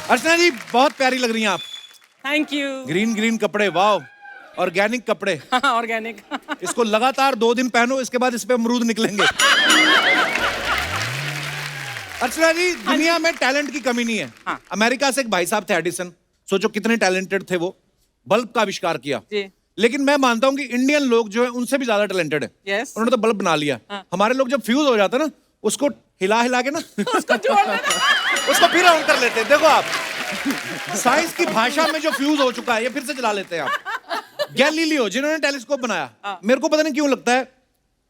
अर्चना जी बहुत प्यारी लग रही हैं आप। Thank you. ग्रीन ग्रीन कपड़े, वाव, ऑर्गेनिक कपड़े। ऑर्गेनिक। इसको लगातार 2 दिन पहनो, इसके बाद इस पे अमरूद निकलेंगे। अर्चना जी, दुनिया में टैलेंट की कमी नहीं है। हाँ। अमेरिका से एक भाई साहब थे एडिसन, सोचो कितने टैलेंटेड थे वो, बल्ब का आविष्कार किया। जी। लेकिन मैं मानता हूं कि इंडियन लोग जो है उनसे भी ज्यादा टैलेंटेड है। Yes. उन्होंने तो बल्ब बना लिया। हाँ। हमारे लोग जब फ्यूज हो जाता है ना, उसको हिला हिला के ना उसको जोड़ देना। उसको फिर ऑन कर लेते हैं। देखो आप, साइंस की भाषा में जो फ्यूज हो चुका है ये फिर से चला लेते हैं आप। गैलीलियो जिन्होंने टेलीस्कोप बनाया, मेरे को पता नहीं क्यों लगता है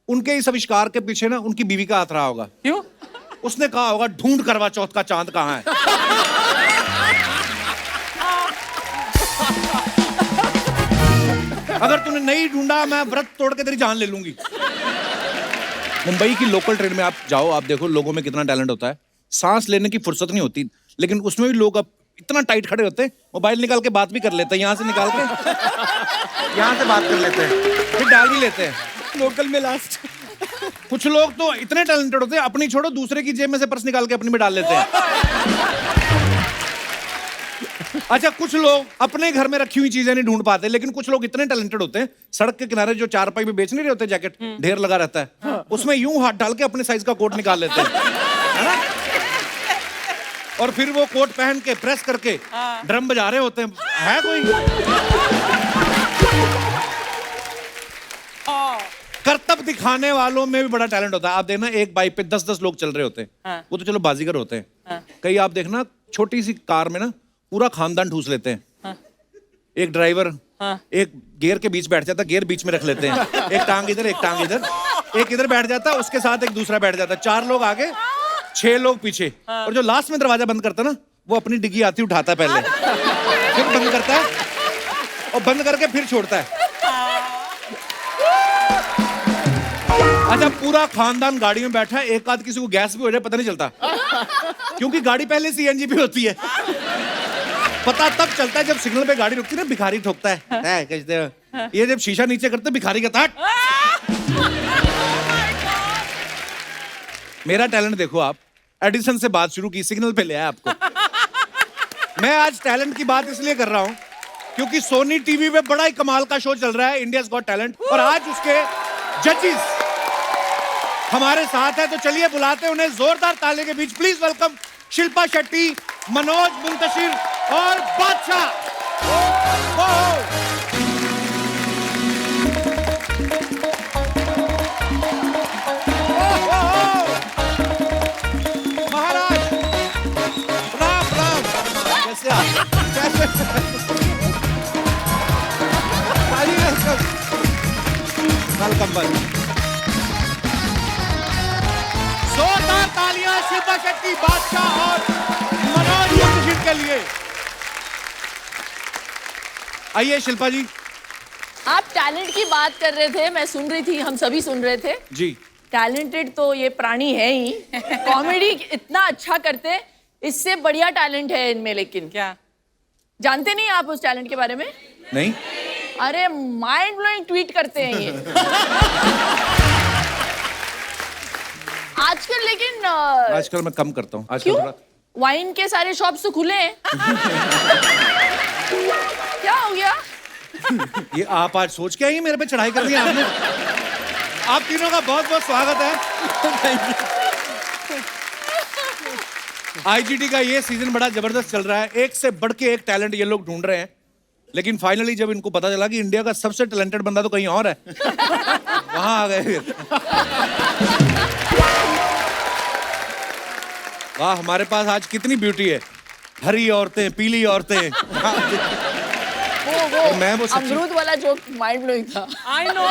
उनके इस आविष्कार के पीछे ना उनकी बीवी का हाथ रहा होगा। क्यों? उसने कहा होगा ढूंढ करवा चौथ का चांद कहाँ है। अगर तूने नहीं ढूंढा मैं व्रत तोड़ के तेरी जान ले लूंगी। मुंबई की लोकल ट्रेन में आप जाओ, आप देखो लोगों में कितना टैलेंट होता है। सांस लेने की फुर्सत नहीं होती, लेकिन उसमें भी लोग अब इतना टाइट खड़े होते हैं, मोबाइल निकाल के बात भी कर लेते हैं, यहाँ से निकाल के यहाँ से बात कर लेते हैं, फिर डाल भी लेते हैं लोकल में लास्ट। कुछ लोग तो इतने टैलेंटेड होते हैं, अपनी छोड़ो दूसरे की जेब में से पर्स निकाल के अपनी में डाल लेते हैं। अच्छा, कुछ लोग अपने घर में रखी हुई चीजें नहीं ढूंढ पाते, लेकिन कुछ लोग इतने टैलेंटेड होते हैं, सड़क के किनारे जो चारपाई में बेच नहीं रहे होते जैकेट, ढेर लगा रहता है, उसमें यूं हाथ डाल के अपने साइज का कोट निकाल लेते हैं, है ना? और फिर वो कोट पहन के प्रेस करके ड्रम बजा रहे होते हैं। है कोई करतब दिखाने वालों में भी बड़ा टैलेंट होता है। आप देखना एक बाइक पे 10-10 लोग चल रहे होते हैं, वो तो चलो बाजीगर होते हैं। कई आप देखना छोटी सी कार में ना पूरा खानदान ठूस लेते हैं। एक ड्राइवर एक गियर के बीच बैठ जाता है, गियर बीच में रख लेते हैं, एक टांग इधर एक टांग इधर, एक इधर बैठ जाता है, उसके साथ एक दूसरा बैठ जाता है, 4 लोग आगे 6 लोग पीछे। और जो लास्ट में दरवाजा बंद करता है ना, वो अपनी डिग्गी आती उठाता है पहले, फिर बंद करता है और बंद करके फिर छोड़ता है। अच्छा, पूरा खानदान गाड़ी में बैठा है, एक आध किसी को गैस भी हो जाए पता नहीं चलता, क्योंकि गाड़ी पहले सीएनजी पे होती है। पता तब चलता है जब सिग्नल पे गाड़ी रुकती है ना, भिखारी ठोकता है कहते हैं, ये जब शीशा नीचे करते भिखारी कहता है। मेरा टैलेंट देखो आप, एडिसन से बात शुरू की, सिग्नल पे ले आया आपको। मैं आज टैलेंट की बात इसलिए कर रहा हूं क्योंकि सोनी टीवी पे बड़ा ही कमाल का शो चल रहा है, इंडियाज गॉट टैलेंट, और आज उसके जजेस हमारे साथ है। तो चलिए बुलाते हैं उन्हें जोरदार ताली के बीच। प्लीज वेलकम शिल्पा शेट्टी, मनोज मुंतशिर और बादशाह। महाराज प्रणाम प्रणाम। कैसे आप? कैसे? वेलकम। जोरदार तालियां शिल्पा शेट्टी, बादशाह और मनोज मुंतशिर के लिए। आइए शिल्पा जी। आप टैलेंट की बात कर रहे थे, मैं सुन रही थी, हम सभी सुन रहे थे जी। टैलेंटेड तो ये प्राणी है ही, कॉमेडी इतना अच्छा करते, इससे बढ़िया टैलेंट है इनमें। लेकिन क्या जानते नहीं आप उस टैलेंट के बारे में? नहीं। अरे माइंड ब्लोइंग ट्वीट करते हैं ये आजकल। लेकिन आजकल मैं कम करता हूँ आजकल क्यों? थोड़ा। वाइन के सारे शॉप्स तो खुले हैं। क्या हो गया? ये आप आज सोच के आई मेरे पे चढ़ाई कर दी आपने। आप तीनों का बहुत बहुत स्वागत है। आईजीटी का ये सीजन बड़ा जबरदस्त चल रहा है, एक से बढ़ के एक टैलेंट ये लोग ढूंढ रहे हैं, लेकिन फाइनली जब इनको पता चला कि इंडिया का सबसे टैलेंटेड बंदा तो कहीं और है, वहां आ गए फिर। वाह, हमारे पास आज कितनी ब्यूटी है, हरी औरतें, पीली औरतें। वो मैं वो सच्ची- अमरूद वाला जो माइंड ब्लोइंग था। I know.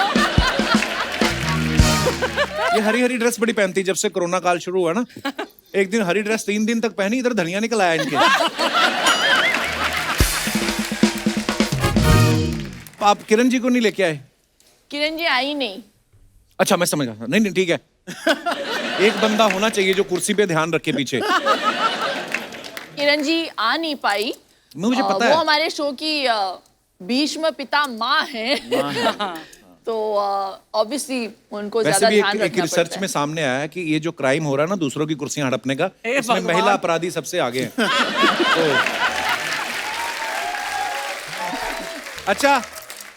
ये हरी हरी ड्रेस बड़ी पहनती जब से कोरोना काल शुरू हुआ ना। एक दिन हरी ड्रेस 3 दिन तक पहनी, इधर धनिया निकल आया इनके। आप किरण जी को नहीं लेके आए? किरण जी आई नहीं। अच्छा, मैं समझ गया। नहीं नहीं ठीक है, एक बंदा होना चाहिए जो कुर्सी पे ध्यान रखे पीछे। किरण जी आ नहीं पाई। मुझे पता वो है। हमारे शो की भीष्म पिता माँ है। तो ऑब्वियसली उनको वैसे ज्यादा भी ध्यान एक रखना रिसर्च पड़ता में है। सामने आया है कि ये जो क्राइम हो रहा है ना दूसरों की कुर्सियां हड़पने का, हे इसमें भगवान। महिला अपराधी सबसे आगे हैं। तो अच्छा,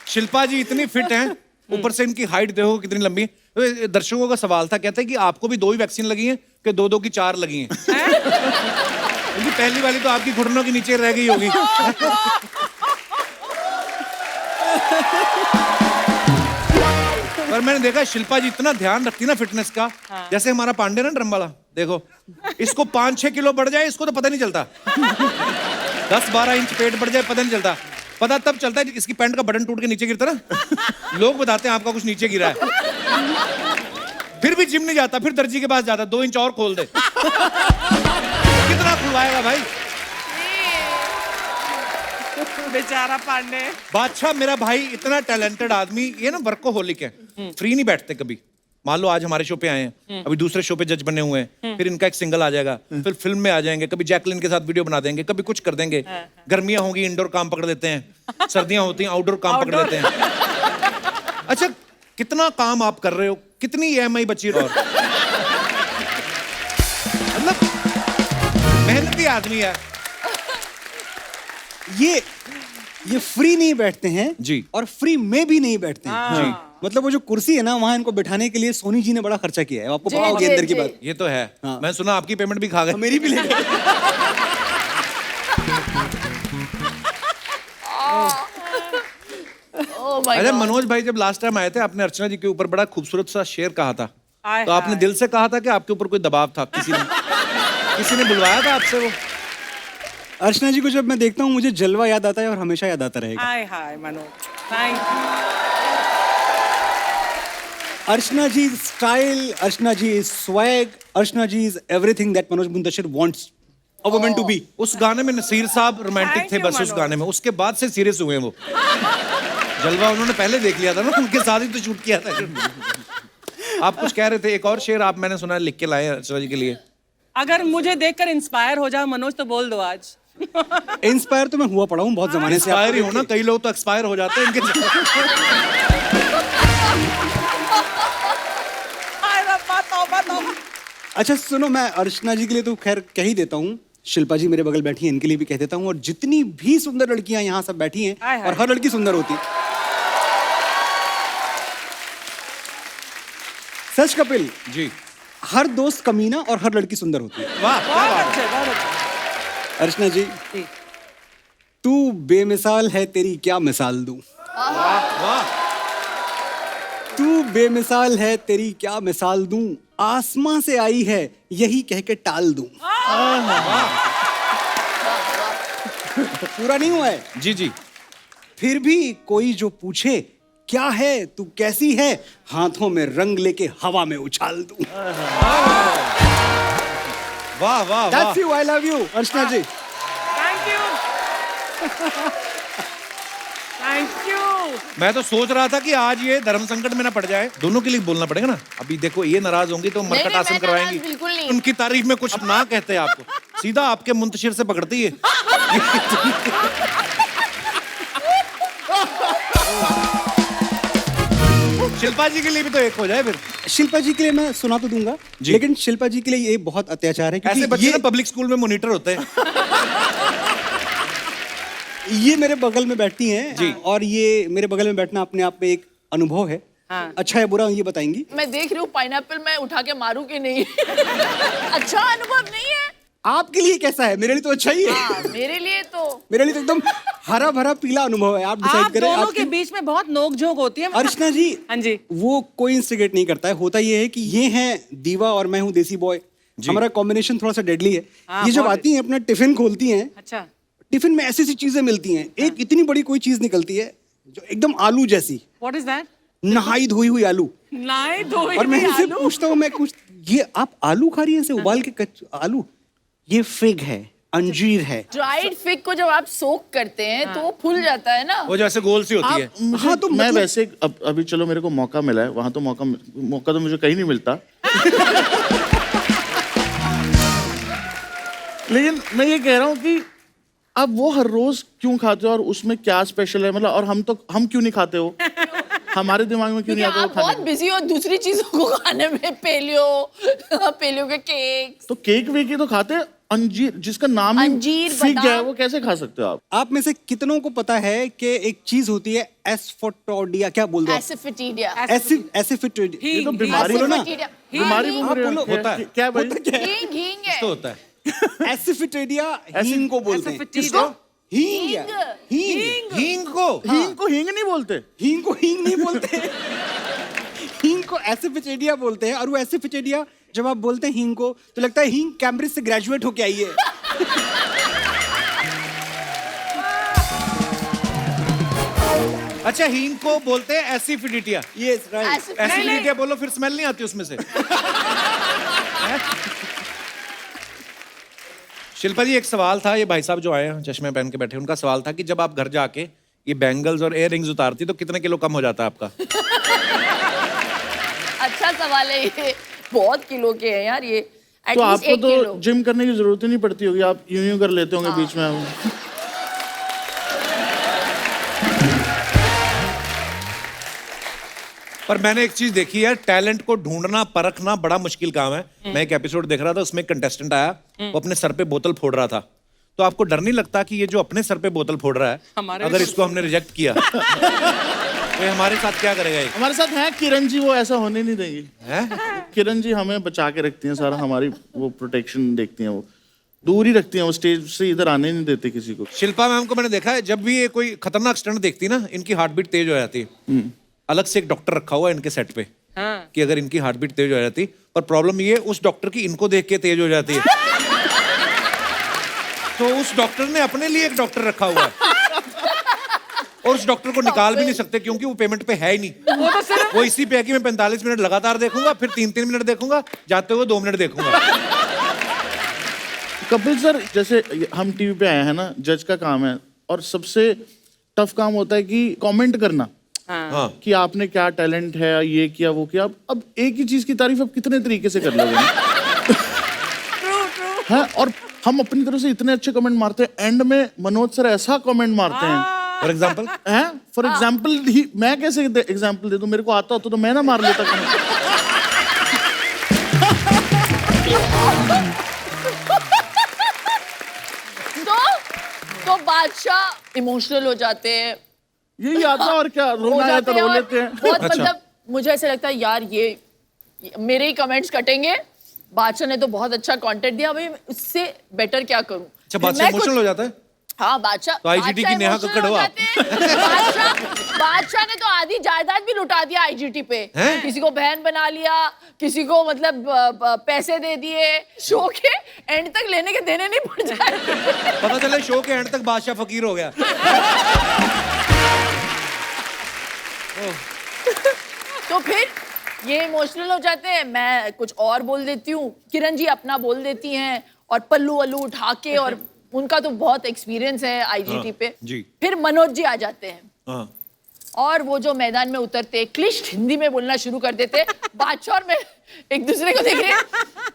शिल्पा जी इतनी फिट हैं, ऊपर से इनकी हाइट देखो कितनी लंबी है। तो दर्शकों का सवाल था, कहते हैं कि आपको भी 2 ही वैक्सीन लगी हैं कि 2-2 की 4 लगी हैं? क्योंकि पहली वाली तो आपकी घुटनों के नीचे रह गई होगी। पर मैंने देखा शिल्पा जी इतना ध्यान रखती ना फिटनेस का, जैसे हमारा पांडे ना ड्रम वाला, देखो इसको 5-6 किलो बढ़ जाए इसको तो पता नहीं चलता। 10-12 इंच पेट बढ़ जाए पता नहीं चलता। पता तब चलता है इसकी पैंट का बटन टूट के नीचे गिरता ना, लोग बताते हैं आपका कुछ नीचे गिरा है। फिर भी जिम नहीं जाता, फिर दर्जी के पास जाता, 2 इंच और खोल दे। कितना खुलवाएगा भाई। बेचारा पांडे। बादशाह मेरा भाई इतना टैलेंटेड आदमी, ये ना वर्कोहोलिक है, फ्री नहीं बैठते कभी। मान लो आज हमारे शो पे आए हैं, अभी दूसरे शो पे जज बने हुए हैं, फिर इनका एक सिंगल आ जाएगा, फिर फिल्म में आ जाएंगे, कभी जैकलिन के साथ वीडियो बना देंगे, कभी कुछ कर देंगे। गर्मियां होंगी इंडोर काम पकड़ देते हैं, सर्दियां होती हैं आउटडोर काम पकड़ देते हैं। अच्छा, कितना काम आप कर रहे हो, कितनी EMI बची है? और मतलब मेहनती आदमी है। ये फ्री नहीं बैठते हैं जी। और फ्री में भी नहीं बैठते हैं जी। मतलब वो जो कुर्सी है ना, वहां इनको बिठाने के लिए सोनी जी ने बड़ा खर्चा किया है, आपको जी, पता होगी जी, अंदर की जी। बात। ये तो है। हाँ। मैं सुना आपकी पेमेंट भी खा गए। मेरी भी ले गए। Oh my अरे God. मनोज भाई जब लास्ट टाइम आए थे, आपने अर्चना जी के ऊपर बड़ा खूबसूरत सा शेर कहा था, हाय तो आपने हाय। दिल से कहा था कि आपके ऊपर कोई दबाव था? किसी ने बुलवाया था आपसे? वो अर्चना जी को जब मैं देखता हूँ मुझे जलवा याद आता है और हमेशा याद आता रहेगा। Hi hi Manoj, thank you. Archana ji style, Archana ji swag, Archana ji is everything that Manoj Muntashir wants a woman to be. उस गाने में नसीर साहब रोमांटिक Thank थे you, बस उस मनोज। गाने में, उसके बाद से सीरियस हुए हैं वो। जलवा उन्होंने पहले देख लिया था ना, उनके साथ ही तो शूट किया था। आप कुछ कह रहे थे, एक और शेर आप मैंने सुना है लिख के लाए हैं अर्चना जी के लिए। अगर मुझे देखकर इंस्पायर हो जाओ मनोज तो बोल दो आज। इंस्पायर तो मैं हुआ पड़ा हूँ बहुत जमाने से। एक्सपायर ही हो ना, कई लोग तो एक्सपायर हो जाते हैं इनके। हाय रब्बा, तौबा तौबा। अच्छा सुनो, मैं अर्चना जी के लिए तो खैर कह ही देता हूँ, शिल्पा जी मेरे बगल बैठी हैं, इनके लिए भी कह देता हूँ, और जितनी भी सुंदर लड़कियां यहाँ सब बैठी हैं, हाय हाय। और हर लड़की सुंदर होती है। सच कपिल, जी हर दोस्त कमीना और हर लड़की सुंदर होती है। वाह, क्या बहुत बात अच्छे, बहुत अच्छे। अर्चना जी, जी। तू बेमिसाल है, तेरी क्या मिसाल दूं। है, वाह। तू बेमिसाल है, तेरी क्या मिसाल दूं, आसमां से आई है यही कह के टाल दूं। पूरा नहीं हुआ है। जी जी। फिर भी कोई जो पूछे क्या है तू कैसी है, हाथों में रंग लेके हवा में उछाल दूं। वाह वाह वाह। That's you, I love you, Archana ji. Thank you. Thank you. मैं तो सोच रहा था कि आज ये धर्म संकट में ना पड़ जाए। दोनों के लिए बोलना पड़ेगा ना। अभी देखो ये नाराज होंगी तो मरकट नहीं, आसन मैं करवाएंगी। नाराज बिल्कुल नहीं। उनकी तारीफ में कुछ ना कहते आपको, सीधा आपके मुंतशिर से पकड़ती है। शिल्पा जी के लिए भी तो एक हो जाए फिर। शिल्पा जी के लिए मैं सुना तो दूंगा, जी। लेकिन शिल्पा जी के लिए ये बहुत अत्याचार है ऐसे क्योंकि बच्चे ना पब्लिक स्कूल में मॉनिटर होते हैं। ये मेरे बगल में बैठती हैं जी। और ये मेरे बगल में बैठना अपने आप में एक अनुभव है। हाँ। अच्छा है बुरा ये बताएंगी। मैं देख रही हूँ पाइनएप्पल मैं उठा के मारूं कि नहीं। अच्छा अनुभव नहीं है। आपके लिए कैसा है? मेरे लिए तो अच्छा ही है। हाँ, मेरे लिए तो मेरे लिए तो एकदम हरा भरा पीला अनुभव है। आप डिसाइड आप करें। दोनों आपकी- के बीच में बहुत नोक-झोंक होती है। अर्चना जी, हाँ जी। वो कोई इंस्टिगेट नहीं करता है। होता ये है कि ये हैं दीवा और मैं हूँ देसी बॉय। हमारा कॉम्बिनेशन थोड़ा सा डेडली है। हाँ, ये जब बहुत आती हैं अपना टिफिन खोलती हैं, अच्छा। टिफिन में ऐसी ऐसी चीजें मिलती हैं। एक इतनी बड़ी कोई चीज निकलती है जो एकदम आलू जैसी, व्हाट इज दैट? नहाई धोई हुई आलू। नहीं दो और मैं इनसे पूछता हूँ, मैं कुछ ये आप आलू खा रही हैं ऐसे उबाल के आलू? ये फिग है, अंजीर है। ड्राइड फिग को जब आप सोक करते हैं तो वो फूल जाता है ना। वो जैसे गोल सी होती है। हाँ तो मैं मतलब- वैसे अभी चलो मेरे को मौका मिला है, वहां तो मौका तो मुझे कहीं नहीं मिलता। लेकिन मैं ये कह रहा हूँ कि अब वो हर रोज क्यों खाते हो और उसमें क्या स्पेशल है, मतलब और हम क्यों नहीं खाते हो? हमारे दिमाग में क्यों नहीं क्योंकि आता आप वो बहुत खाने बिजी हो दूसरी चीजों को खाने में, पेलियो के केक। तो केक वेक ही तो खाते हैं। अंजीर जिसका नाम ही अंजीर, फिग है, बादाम। वो कैसे खा सकते हो आप? आप में से कितनों को पता है कि एक चीज होती है एस्फोटोडिया, क्या बोल दो? एसिफिटीडिया। एसिफिटिडिया। ये तो बीमारी बोलो ना। एसिफिटीडिया। बीमारी हींग, बोल रहे हो। बोलो, होता है। क्या भाई? हींग हींग है। तो होता है एसिफिटिडिया हींग को बोलते हैं। किसको? हींग। हींग। हींग को हींग को हींग नहीं बोलते। हींग को हींग नहीं बोलते। हींग को एसिफिटिडिया बोलते हैं। और वो एसिफिटिडिया जब आप बोलते हैं हींग को, तो लगता है हींग कैम्ब्रिज से ग्रेजुएट होके आई है। अच्छा हींग को बोलते हैं एसिडिटिया। Yes right. एसिडिटिया बोलो फिर स्मेल नहीं आती उसमें से। शिल्पा जी एक सवाल था, ये भाई साहब जो आए हैं चश्मे पहन के बैठे, उनका सवाल था कि जब आप घर जाके ये बैंगल्स और इयररिंग्स उतारती तो कितने किलो कम हो जाता आपका? अच्छा सवाल है ये, बहुत किलो के हैं यार ये। तो एटलीस्ट आपको 1 तो किलो। जिम करने की जरूरत ही नहीं पड़ती होगी, आप यूं यूं कर लेते होंगे बीच में। पर मैंने एक चीज देखी है, टैलेंट को ढूंढना परखना बड़ा मुश्किल काम है। मैं एक एपिसोड देख रहा था, उसमें एक कंटेस्टेंट आया, वो अपने सर पे बोतल फोड़ रहा था। तो आपको डर नहीं लगता कि ये जो अपने सर पे बोतल फोड़ रहा है, अगर इसको हमने रिजेक्ट किया तो ये हमारे साथ क्या करेगा ये? हमारे साथ है किरण जी, वो ऐसा होने नहीं देंगी। हैं? किरण जी हमें बचा के रखती हैं सारा, हमारी वो प्रोटेक्शन देखती हैं, वो दूर ही रखती हैं, वो स्टेज से इधर आने नहीं देते किसी को। शिल्पा मैम को मैंने देखा है, जब भी ये कोई खतरनाक स्टंट देखती ना, इनकी हार्ट बीट तेज हो जाती है। अलग से एक डॉक्टर रखा हुआ है इनके सेट पे कि अगर इनकी हार्ट बीट तेज हो जाती, पर प्रॉब्लम ये उस डॉक्टर की इनको देख के तेज हो जाती है। तो उस डॉक्टर ने अपने लिए एक डॉक्टर रखा हुआ है और उस डॉक्टर को निकाल भी नहीं सकते क्योंकि वो पेमेंट पे है ही नहीं। वो इसी पे है कि मैं 45 मिनट लगातार देखूंगा, फिर 3-3 मिनट देखूंगा, जाते हुए 2 मिनट देखूंगा। कपिल सर, जैसे हम टीवी पे आए हैं ना, जज का काम है और सबसे टफ काम होता है कि कमेंट करना। हाँ। कि आपने क्या टैलेंट है, ये किया वो किया। अब एक ही चीज की तारीफ आप कितने तरीके से कर लोगे? है, और हम अपनी तरफ से इतने अच्छे कमेंट मारते हैं, एंड में मनोज सर ऐसा कमेंट मारते हैं। फॉर एग्जाम्पल हैं? फॉर एग्जाम्पल मैं कैसे एग्जाम्पल दे दूं? मेरे को आता होता तो मैं ना मार लेता कमेंट। तो बादशाह इमोशनल हो जाते हैं, यही आता है और क्या, हो रोना आया तो जाते हैं रो और लेते हैं। बहुत अच्छा। मतलब मुझे ऐसा लगता है यार ये मेरे ही कमेंट्स कटेंगे, बादशाह ने तो बहुत अच्छा कंटेंट दिया, भाई उससे बेटर क्या करूं? अच्छा बादशाह मैं कुछ- इमोशनल हो जाता है। हाँ बादशाह तो IGT की नेहा emotional कक्कड़ हो हो आप। जाते हैं। बादशाह ने तो आधी जायदाद भी लुटा दिया IGT पे। हैं? किसी को बहन बना लिया, किसी को मतलब पैसे दे दिए, शो के एंड तक लेने के देने नहीं पड़ जाए। पता चले शो के एंड तक बादशाह फकीर हो गया। तो फिर ये इमोशनल हो जाते हैं, मैं कुछ और बोल देती हूँ, किरण जी अपना बोल देती हैं और पल्लू वल्लू उठा के, और उनका तो बहुत एक्सपीरियंस है IGT हाँ, पे। जी। फिर मनोज जी आ जाते हैं हाँ। और वो जो मैदान में उतरते क्लिष्ट हिंदी में बोलना शुरू कर देते। बादशाह और मैं एक दूसरे को देख रहे हैं,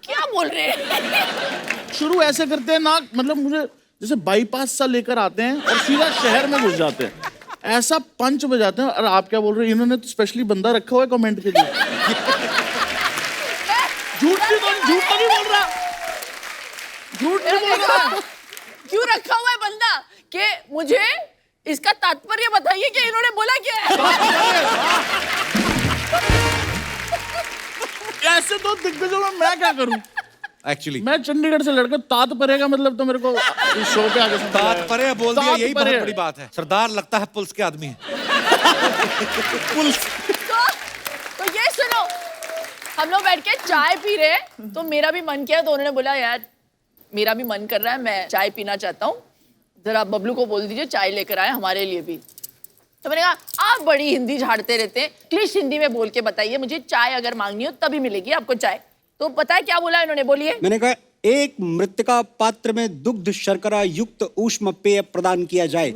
क्या बोल रहे हैं? शुरू ऐसे करते हैं ना, मतलब मुझे जैसे बाईपास सा लेकर आते हैं और सीधा शहर में घुस जाते हैं, ऐसा पंच बजाते हैं। और आप क्या बोल रहे हैं? इन्होंने तो स्पेशली बंदा रखा हुआ है कमेंट के लिए। झूठ तो नहीं बोल रहा, झूठ नहीं बोल रहा। क्यों रखा हुआ है बंदा कि मुझे इसका तात्पर्य बताइए कि इन्होंने बोला क्या है? ऐसे तो दिग्गजों में मैं क्या करूं? एक्चुअली मैं चंडीगढ़ से लड़कर तात परेगा मतलब तो मेरे को इस शो पे आगे समझ आया। बात परे बोल दिया, यही बहुत तात्पर्य। बड़ी बात है। सरदार लगता है पुलिस के आदमी है। तो ये सुनो, हम लोग बैठ के चाय पी रहे हैं, तो मेरा भी मन किया, तो उन्होंने बोला यार मेरा भी मन कर रहा है, मैं चाय पीना चाहता हूँ, जरा बबलू को बोल दीजिए चाय लेकर आए हमारे लिए भी। तो मैंने कहा आप बड़ी हिंदी झाड़ते रहते हैं, क्लिष्ट हिंदी में बोल के बताइए, मुझे चाय अगर मांगनी हो तभी मिलेगी आपको चाय। तो पता है क्या बोला इन्होंने? बोलिए। मैंने कहा एक मृतिका पात्र में दुग्ध शर्करा युक्त ऊष्म पेय प्रदान किया जाए।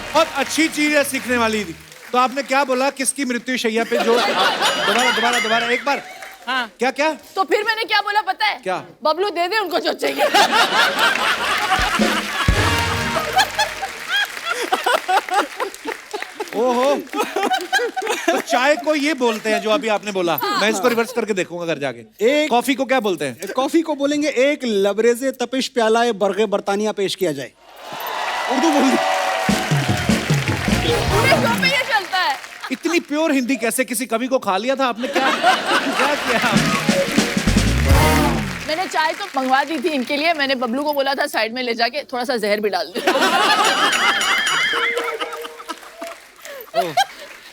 बहुत अच्छी चीज है, सीखने वाली थी। तो आपने क्या बोला? किसकी मृत्यु शैया पे जो दोबारा एक बार। हाँ। क्या तो फिर मैंने क्या बोला पता है? क्या? बबलू दे दे उनको जो चाहिए। ओहो, तो चाय को ये बोलते हैं जो अभी आपने बोला। मैं इसको रिवर्स करके देखूंगा घर जाके। कॉफी को क्या बोलते हैं? कॉफी को बोलेंगे एक लबरेज़े तपिश प्याला बरगे बर्तानिया पेश किया जाए। उर्दू बोल पूरे शो पे ये चलता है। इतनी प्योर हिंदी कैसे? किसी कवि को खा लिया था आपने? क्या क्या किया? मैंने चाय तो मंगवा दी थी इनके लिए। मैंने बबलू को बोला था साइड में ले जाके थोड़ा सा जहर भी डाल दे।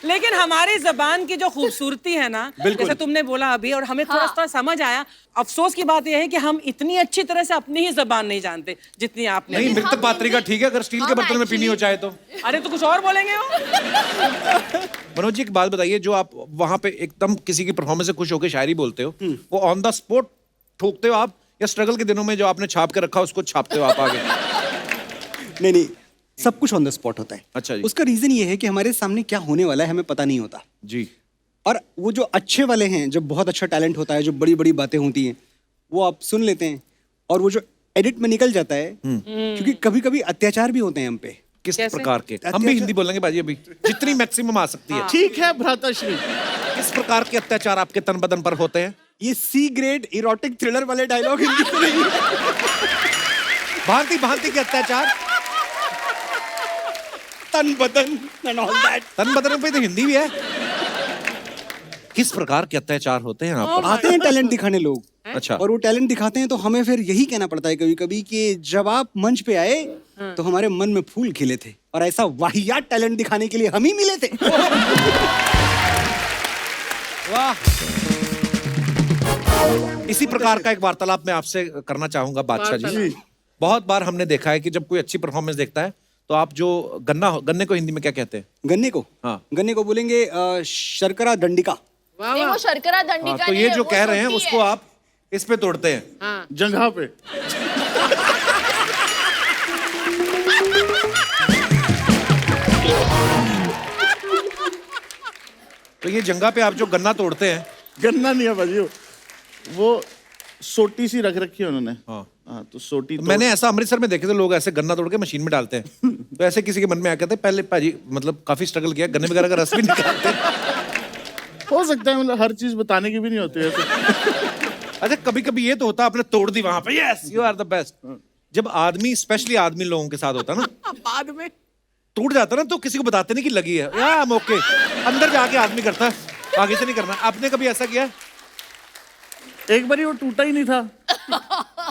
लेकिन हमारी जबान की जो खूबसूरती है ना, जैसे तुमने बोला अभी, और हमें थोड़ा सा समझ आया। अफसोस की बात यह है कि हम इतनी अच्छी तरह से अपनी ही जबान नहीं जानते जितनी आपने। नहीं, मृत पात्रिका ठीक है अगर स्टील के बर्तन में पीनी हो चाहे तो। अरे तो कुछ और बोलेंगे हो? मनोज जी, एक बात बताइए, जो आप वहां पे एकदम किसी की परफॉर्मेंस से खुश होकर शायरी बोलते हो, वो ऑन द स्पॉट ठोकते हो आप, या स्ट्रगल के दिनों में जो आपने छाप के रखा उसको छापते हो आप आगे? नहीं, सब कुछ ऑन द स्पॉट होता है। अच्छा जी। उसका रीजन ये है कि हमारे सामने क्या होने वाला है हमें पता नहीं होता। जी। और वो जो अच्छे वाले हैं, जब बहुत अच्छा टैलेंट होता है, जो बड़ी बड़ी बातें होती हैं, वो आप सुन लेते हैं, और वो जो एडिट में निकल जाता है, क्योंकि कभी कभी अत्याचार भी होते हैं हम पे। किस प्रकार के? हम भी हिंदी बोलेंगे बाजी अभी, जितनी मैक्सिमम आ सकती है। ठीक है भ्राताश्री। किस प्रकार के अत्याचार आपके तन बदन पर होते हैं? ये सी ग्रेड इरोटिक थ्रिलर वाले डायलॉग हिंदी में नहीं है। भांति भांति के अत्याचार, तन बदन and all that। तन बदन पे तो हिंदी भी है। किस प्रकार के अत्याचार होते हैं आप पर? आते हैं टैलेंट दिखाने लोग, अच्छा। और वो टैलेंट दिखाते हैं तो हमें फिर यही कहना पड़ता है कभी कभी कि जब आप मंच पे आए तो हमारे मन में फूल खिले थे, और ऐसा वाहियात टैलेंट दिखाने के लिए हम ही मिले थे। वाह। इसी प्रकार का एक वार्तालाप मैं आपसे करना चाहूंगा बादशाह जी। बहुत बार हमने देखा है कि जब कोई अच्छी परफॉर्मेंस देखता है तो आप जो गन्ने को हिंदी में क्या कहते हैं? गन्ने को? हाँ। गन्ने को बोलेंगे शर्करा दंडिका। नहीं, वो शर्करा दंडी का तो नहीं ये है, जो वो कह रहे हैं सोटी उसको है। आप इस पे तोड़ते हैं। हाँ। जंघा पे। तो ये जंगा पे आप जो गन्ना तोड़ते हैं, गन्ना नहीं है भाजी, वो सोटी सी रख रखी है उन्होंने। हाँ। हाँ, तो सोटी तो मैंने ऐसा अमृतसर में देखे थे, लोग ऐसे गन्ना तोड़ के मशीन में डालते हैं। तो ऐसे किसी के मन में आया कहते पहले भाजी मतलब काफी स्ट्रगल किया, गन्ने वगैरह का रस भी निकालते हैं। हो सकता है, मतलब हर चीज बताने की भी नहीं होती ऐसे। अच्छा, कभी कभी ये तो होता आपने तोड़ दी वहां पे, yes you are the best. जब आदमी, स्पेशली आदमी लोगों के साथ होता ना, बाद में टूट जाता ना, तो किसी को बताते नहीं कि लगी है, या मौके अंदर जाके आदमी करता है, आगे से नहीं करना। आपने कभी ऐसा किया? एक बारी वो टूटा ही नहीं था।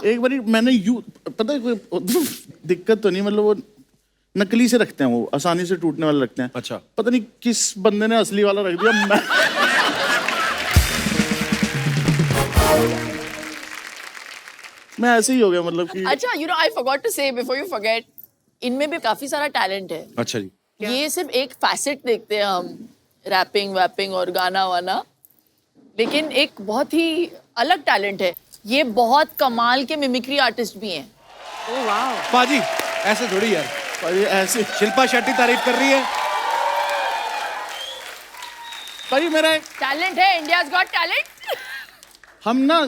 एक बारी मैंने पता है कोई दिक्कत तो नहीं, मतलब वो नकली से रखते हैं, वो आसानी से टूटने वाले रखते हैं। अच्छा। पता नहीं किस बंदे ने असली वाला रख दिया। मैं ऐसे ही हो गया, मतलब कि अच्छा, you know I forgot to say before you forget, इनमें भी काफी सारा टैलेंट है। अच्छा जी। ये सिर्फ एक फैसेट देखते हैं हम, रैपिंग वैपिंग और गाना वाना, लेकिन एक बहुत ही अलग टैलेंट है। ये बहुत कमाल के मिमिक्री आर्टिस्ट भी हैं। ओह वाह। पाजी ऐसे थोड़ी यार, पर ये ऐसे शिल्पा शेट्टी तारीफ कर रही है। भाई मेरा टैलेंट है, इंडियाज गॉट टैलेंट।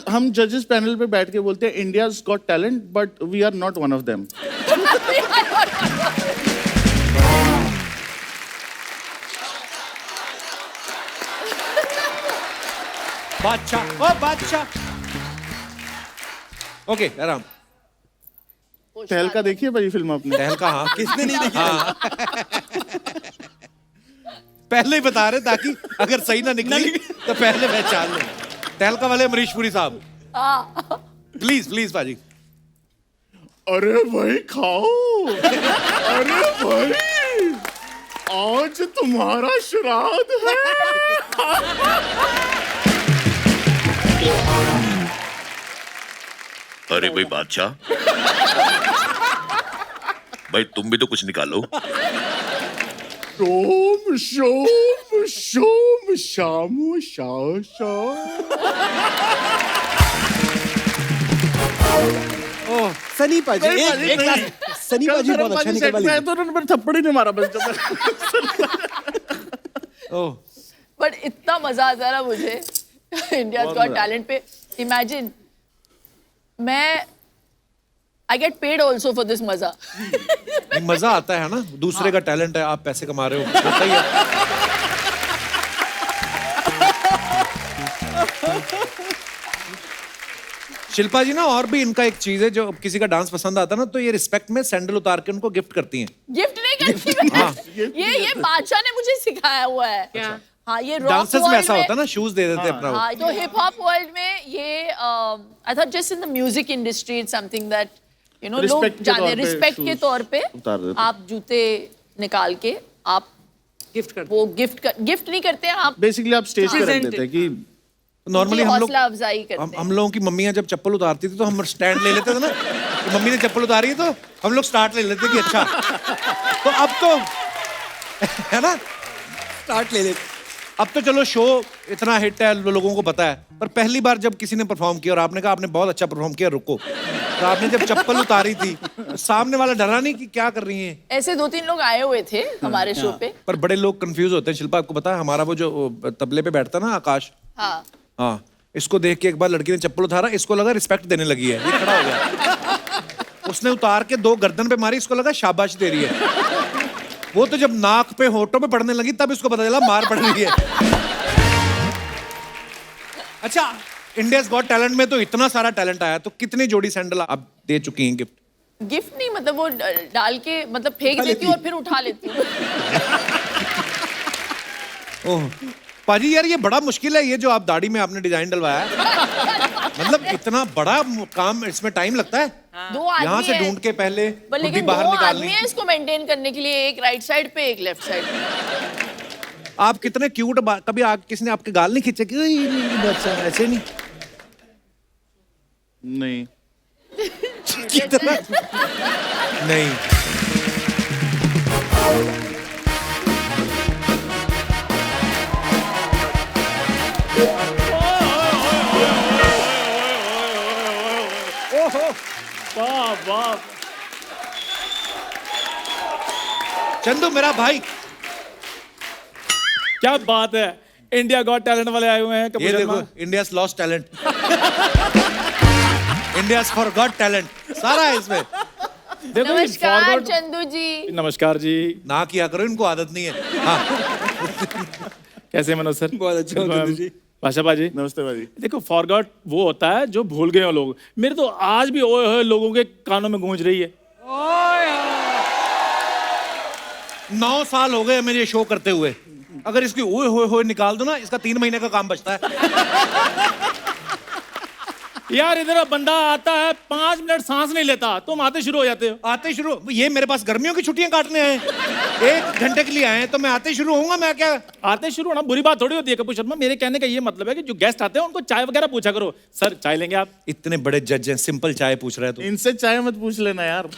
हम जजेस पैनल पे बैठ के बोलते हैं India's got talent, but we are not one of them. Badshah, ओ बादशाह। ओके, आराम। तहलका देखिए भाई फिल्म आपने? तहलका, हाँ। किसने नहीं देखा? हाँ। पहले ही बता रहे ताकि अगर सही ना निकली तो पहले पहचान ले। तहलका वाले अमरीश पुरी साहब, प्लीज प्लीज पाजी। अरे भाई खाओ। अरे भाई आज तुम्हारा श्राद्ध है। अरे भाई बादशाह, भाई तुम भी तो कुछ निकालो। सोम शोम शोम शामो शाह शाह। सनी पाजी, एक सनी पाजी बहुत अच्छा निकलवा लिया। तो उन्होंने मेरे थप्पड़ ही नहीं मारा बस। ओह, बट इतना मजा आता है ना मुझे इंडियाज गॉट टैलेंट पे। इमेजिन मैं I get paid also for this मजा. मजा आता है ना, दूसरे का टैलेंट है, आप पैसे कमा रहे हो, होता ही है. शिल्पा जी ना, और भी इनका एक चीज है, जो किसी का डांस पसंद आता है ना, तो ये रिस्पेक्ट में सैंडल उतार के उनको गिफ्ट करती हैं. गिफ्ट नहीं करती मैं. ये बादशाह ने मुझे सिखाया हुआ है. क्या? हाँ, ये रॉक डांसर्स में वर्ल्ड ऐसा होता है ना, शूज दे देते हैं अपना. हाँ, तो हिप हॉप वर्ल्ड में ये I thought just in the music industry it's something that you know लोग Respect के जाने तौर पे रिस्पेक्ट के shoes तौर पे उतार देते हैं. आप जूते निकाल के आप गिफ्ट कर वो गिफ्ट नहीं करते हैं आप. बेसिकली आप स्टेज पे रख Presented. देते हैं कि नॉर्मली हम लोग, हौसला अफजाई करते हैं. हम लोगों की मम्मियां जब चप्पल उतारती थी तो हम स्टैंड ले लेते थे ना, कि मम्मी ने चप्पल उतारी है तो हम लोग स्टार्ट ले लेते कि अच्छा. तो अब तो है ना, स्टार्ट ले लेते. अब तो चलो शो इतना हिट है, लोगों को पता है. पर पहली बार जब किसी ने परफॉर्म किया और आपने कहा आपने बहुत अच्छा परफॉर्म किया, रुको, तो आपने जब चप्पल उतारी थी तो सामने वाला डरा नहीं कि क्या कर रही हैं. ऐसे 2-3 लोग आए हुए थे हमारे शो पे. पर बड़े लोग कंफ्यूज होते हैं. शिल्पा, आपको पता है हमारा वो जो तबले पे बैठता ना, आकाश, हाँ, हाँ, इसको देख के एक बार लड़की ने चप्पल उतारा, इसको लगा रिस्पेक्ट देने लगी है, ये खड़ा हो गया. उसने उतार के 2 गर्दन पे मारी, इसको लगा शाबाश दे रही है. वो तो जब नाक पे होठों पे पड़ने लगी तब इसको पता चला मार पड़ रही है. अच्छा, इंडियाज गॉट टैलेंट में तो इतना सारा टैलेंट आया, तो कितनी जोड़ी सैंडल आप दे चुकी हैं गिफ्ट? गिफ्ट नहीं, मतलब वो डाल के मतलब फेंक देती हूँ और फिर उठा लेती हूँ. ओह पाजी, यार ये बड़ा मुश्किल है, ये जो आप दाढ़ी में आपने डिजाइन डलवाया है. मतलब इतना बड़ा काम, इसमें टाइम लगता है. 2 आदमी यहाँ से हैं. ढूंढ के पहले पर बुद्धि लेकिन बाहर 2 निकालनी. आदमी है इसको मेंटेन करने के लिए, एक राइट साइड पे एक लेफ्ट साइड पे. आप कितने क्यूट, कभी किसी ने आपके गाल नहीं खींचे कि "ओए, ये बच्चा", ऐसे नहीं? नहीं. कितना नहीं. वाह वाह, चंदू मेरा भाई, क्या बात है. इंडिया गॉट टैलेंट वाले आए हुए हैं. ये कपूर देखो, Sharma. India's lost talent, India's for got talent, सारा है इसमें. देखो ये नमस्कार forward- चंदू जी. नमस्कार जी. ना किया करो, इनको आदत नहीं है. हाँ, कैसे मनोज सर? बहुत अच्छा हो चंदू जी. भाषा बाजी. नमस्ते भाजी. देखो फॉरगॉट वो होता है जो भूल गए हो लोग. मेरे तो आज भी ओए होए लोगों के कानों में गूंज रही है. 9 साल हो गए हमें ये शो करते हुए. अगर इसकी ओए होए होए निकाल दो ना, इसका 3 महीने का काम बचता है. यार इधर बंदा आता है 5 मिनट सांस नहीं लेता, तुम आते शुरू हो जाते हो. आते शुरू, ये मेरे पास गर्मियों की छुट्टियां काटने आए, 1 घंटे के लिए आए हैं, तो मैं आते शुरू होऊंगा. मैं क्या, आते शुरू होना बुरी बात थोड़ी होती है कपूर शर्मा. मेरे कहने का ये मतलब है कि जो गेस्ट आते हैं उनको चाय वगैरह पूछा करो. सर चाय लेंगे आप? इतने बड़े जज हैं, सिंपल चाय पूछ रहे हैं तो. इनसे चाय मत पूछ लेना यार.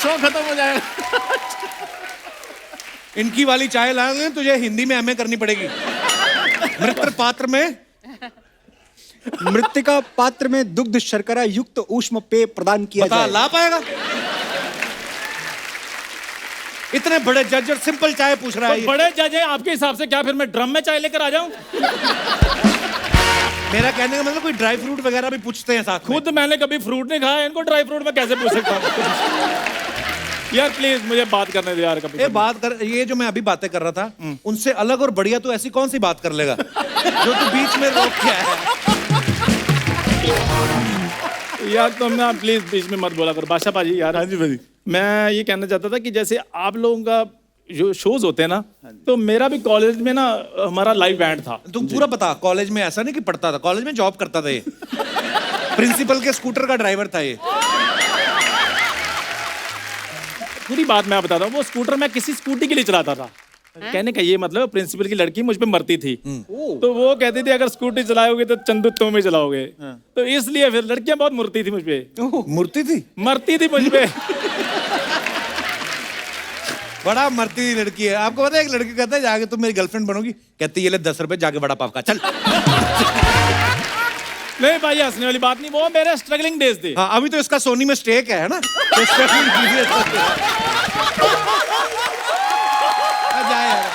शो खत्म हो जाएगा. इनकी वाली चाय लाने तुझे हिंदी में एमए करनी पड़ेगी. मृत पात्र में, मृतिका पात्र में दुग्ध शर्करा युक्त ऊष्म पेय प्रदान किया बता जाए. ला पाएगा? इतने बड़े जज और सिंपल चाय पूछ रहा है तो ये. बड़े जज हैं आपके हिसाब से, क्या फिर मैं ड्रम में चाय लेकर आ जाऊं? मेरा कहने का मतलब कोई ड्राई फ्रूट वगैरह भी पूछते हैं साथ में. खुद मैंने कभी फ्रूट नहीं खाया, इनको ड्राई फ्रूट में कैसे पूछ सकता हूँ? यार प्लीज मुझे बात करने दो यार कपूर ये शर्मा. बात कर, ये जो मैं अभी बातें कर रहा था उनसे अलग और बढ़िया तो ऐसी कौन सी बात कर लेगा जो तू बीच में रोक के आया है. यार तुम ना प्लीज बीच में मत बोला करो. बादशाह पाजी यार, हाँ जी भाजी. मैं ये कहना चाहता था कि जैसे आप लोगों का जो शोज होते हैं ना, तो मेरा भी कॉलेज में ना हमारा लाइव बैंड था. तुम पूरा बता. कॉलेज में ऐसा नहीं कि पढ़ता था, कॉलेज में जॉब करता था ये. प्रिंसिपल के स्कूटर का ड्राइवर था ये. पूरी बात मैं बताता हूँ. वो स्कूटर मैं किसी स्कूटी के लिए चलाता था. कहने का ये मतलब प्रिंसिपल की लड़की मुझ पे मरती थी, तो वो कहती थी अगर स्कूटी चलाओगे तो चंदू तुम ही चलाओगे. तो इसलिए फिर लड़कियां बहुत मरती थी मुझ पे. मूर्ति थी, मरती थी मुझ पे. बड़ा मरती हुई लड़की है. आपको पता है एक लड़की कहता है जाके तुम मेरी गर्लफ्रेंड बनोगी, कहती है ये ले 10 रुपए, जाके बड़ा पाव खा चल. नहीं भाई हंसने वाली बात नहीं, वो मेरे स्ट्रगलिंग डेज थे. हाँ, अभी तो इसका सोनी में स्टेक है ना, तो struggling period है. जाए यार.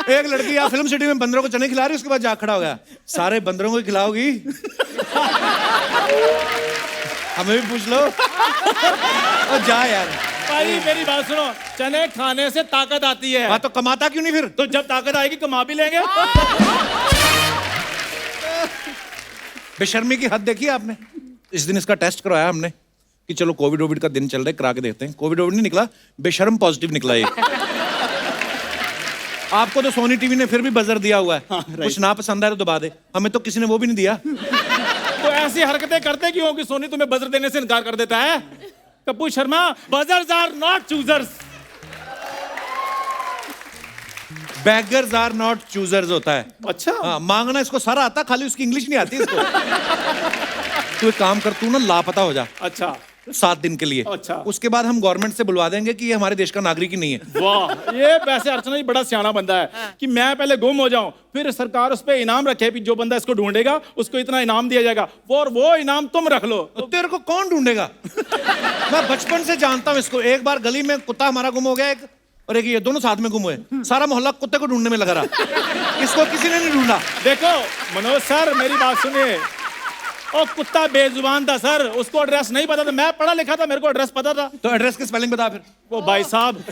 एक लड़की यहाँ फिल्म सिटी में बंदरों को चने खिला रही, उसके बाद जा खड़ा हो गया, सारे बंदरों को ही खिलाओगी? हमें भी पूछ लो। और जा यार। भाई मेरी बात सुनो, चने खाने से ताकत आती है। हाँ तो कमाता क्यों नहीं फिर? तो जब ताकत आएगी कमा भी लेंगे। बेशर्मी की हद देखी आपने। इस दिन इसका टेस्ट करवाया हमने कि चलो कोविड का दिन चल रहा है, करा के देखते हैं। कोविड नहीं निकला, बेशर्म पॉजिटिव निकला ये। आपको तो सोनी टीवी ने फिर भी बजर दिया हुआ है, कुछ ना पसंद आए तो दबा दे। हमें तो किसी ने वो भी नहीं दिया। तो ऐसी हरकतें करते क्यों कि सोनी तुम्हें बजर देने से इनकार कर देता है? Kapoor Sharma, buzzers are not choosers. Beggars are not choosers होता है। अच्छा। हाँ, मांगना इसको सारा आता, खाली उसकी इंग्लिश नहीं आती इसको। तू एक काम कर, तू ना लापता हो जा। अच्छा। 7 दिन के लिए। अच्छा। उसके बाद हम गवर्नमेंट से बुलवा देंगे कि ये हमारे देश का नागरिक ही नहीं है। वाह, ये वैसे अर्चना जी बड़ा सियाना बंदा है कि मैं पहले गुम हो जाऊं, फिर सरकार उस पे इनाम रखे कि जो बंदा इसको ढूंढेगा उसको इतना इनाम दिया जाएगा, और वो इनाम तुम रख लो। तो तेरे को कौन ढूंढेगा? मैं बचपन से जानता हूं इसको। एक बार गली में कुत्ता हमारा गुम हो गया, एक और एक ये, दोनों साथ में गुम हुए। सारा मोहल्ला कुत्ते को ढूंढने में लगा रहा, इसको किसी ने नहीं ढूंढा। देखो मनोज सर, मेरी बात सुनिए। और कुत्ता बेजुबान था सर, उसको एड्रेस नहीं पता था। मैं पढ़ा लिखा था, मेरे को एड्रेस पता था। तो एड्रेस की स्पेलिंग बता फिर। वो भाई साहब,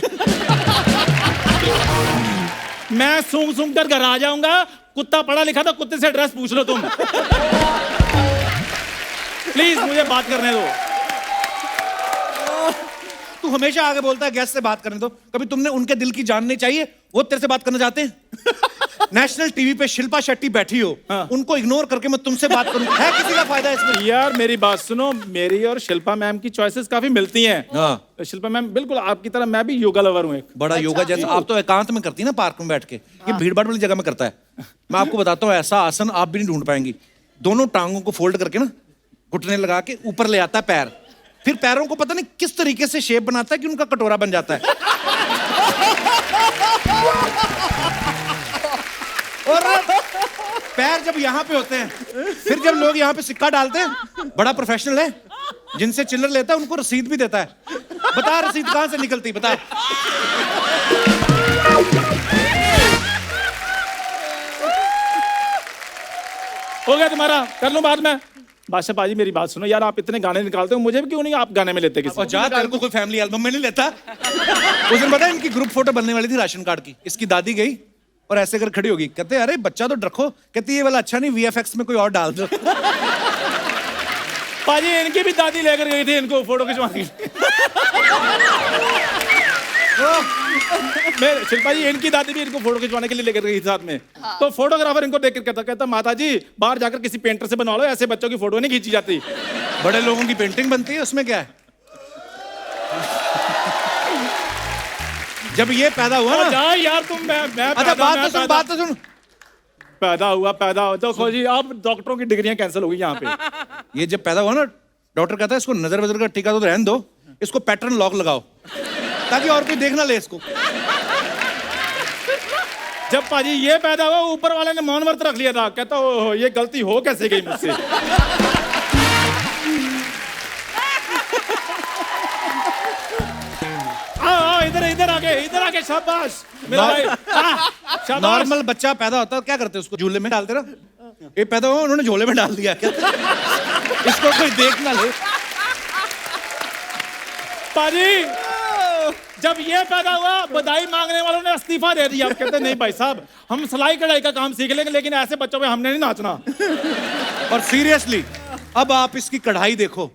मैं सूंघ सूंघ कर घर आ जाऊंगा। कुत्ता पढ़ा लिखा था, कुत्ते से एड्रेस पूछ लो तुम। प्लीज मुझे बात करने दो। तू हमेशा आगे बोलता है गेस्ट से बात करने दो, कभी तुमने उनके दिल की जाननी चाहिए, वो तेरे से बात करना चाहते हैं। नेशनल टीवी पे शिल्पा शेट्टी बैठी हो, हाँ। उनको इग्नोर करके मैं तुमसे बात करूं, है किसी का फायदा इसमें? यार मेरी बात सुनो, मेरी और शिल्पा मैम की चॉइसेस काफी मिलती हैं। हाँ। शिल्पा मैम बिल्कुल आपकी तरह मैं भी योगा लवर हूँ एक। बड़ा योगा जैसा। आप तो एकांत में करती है ना, पार्क में बैठ के। ये भीड़ भाड़ वाली जगह में करता है। मैं आपको बताता हूँ, ऐसा आसन आप भी नहीं ढूंढ पाएंगी। दोनों टांगों को फोल्ड करके ना, घुटने लगा के ऊपर ले आता है पैर, फिर पैरों को पता नहीं किस तरीके से शेप बनाता है कि उनका कटोरा बन जाता है। और पैर जब यहाँ पे होते हैं, फिर जब लोग यहाँ पे सिक्का डालते हैं, बड़ा प्रोफेशनल है, जिनसे चिल्लर लेता है उनको रसीद भी देता है। बता रसीद कहाँ से निकलती, बता। हो गया तुम्हारा, कर लो बाद में। बादशाह पाजी मेरी बात सुनो यार, आप इतने गाने निकालते हो, मुझे भी क्यों नहीं आप गाने में लेते किसी? और जा, तेरे को कोई फैमिली एल्बम में नहीं लेता। उस दिन पता है इनकी ग्रुप फोटो बनने वाली थी राशन कार्ड की। इसकी दादी गई और ऐसे कर खड़ी होगी, कहते अरे बच्चा तो रखो, कहती ये वाला अच्छा नहीं, VFX में कोई और डाल दो। पाजी इनकी भी दादी लेकर गई थी इनको फोटो खिंचवाने के लिए। शिल्पा जी, इनकी दादी भी इनको फोटो खिंचवाने के लिए लेकर गई साथ में। हाँ। तो फोटोग्राफर इनको देखकर कहता माता जी बाहर जाकर किसी पेंटर से बनवा लो, ऐसे बच्चों की फोटो नहीं खींची जाती। बड़े लोगों की पेंटिंग बनती है, उसमें क्या है? जब ये पैदा हुआ ना यार तुम, मैं अच्छा बात तो सुन। पैदा हुआ तो खोजी, अब डॉक्टरों की डिग्रियां कैंसिल हो गई यहाँ पे। ये जब पैदा हुआ ना, डॉक्टर कहता है इसको नजर वजर का टीका तो रहने दो, इसको पैटर्न लॉक लगाओ ताकि और कोई देख ना ले इसको। जब पाजी ये पैदा हुआ, ऊपर वाले ने मौन व्रत रख लिया था, कहता ओहो ये गलती हो कैसे गई मुझसे। इधर आगे शाबाश मेरा भाई। शाबाश। नॉर्मल बच्चा पैदा होता है, क्या करते हैं उसको झूले में डालते ना। ये पैदा हुआ, उन्होंने झोले में डाल दिया, इसको कोई देख ना ले। पाजी जब ये पैदा हुआ, बधाई मांगने वालों ने इस्तीफा दे दिया। कहते नहीं भाई साहब, हम सिलाई कढ़ाई का काम सीख लेंगे, लेकिन ऐसे बच्चों में हमने नहीं नाचना। और सीरियसली अब आप इसकी कढ़ाई देखो,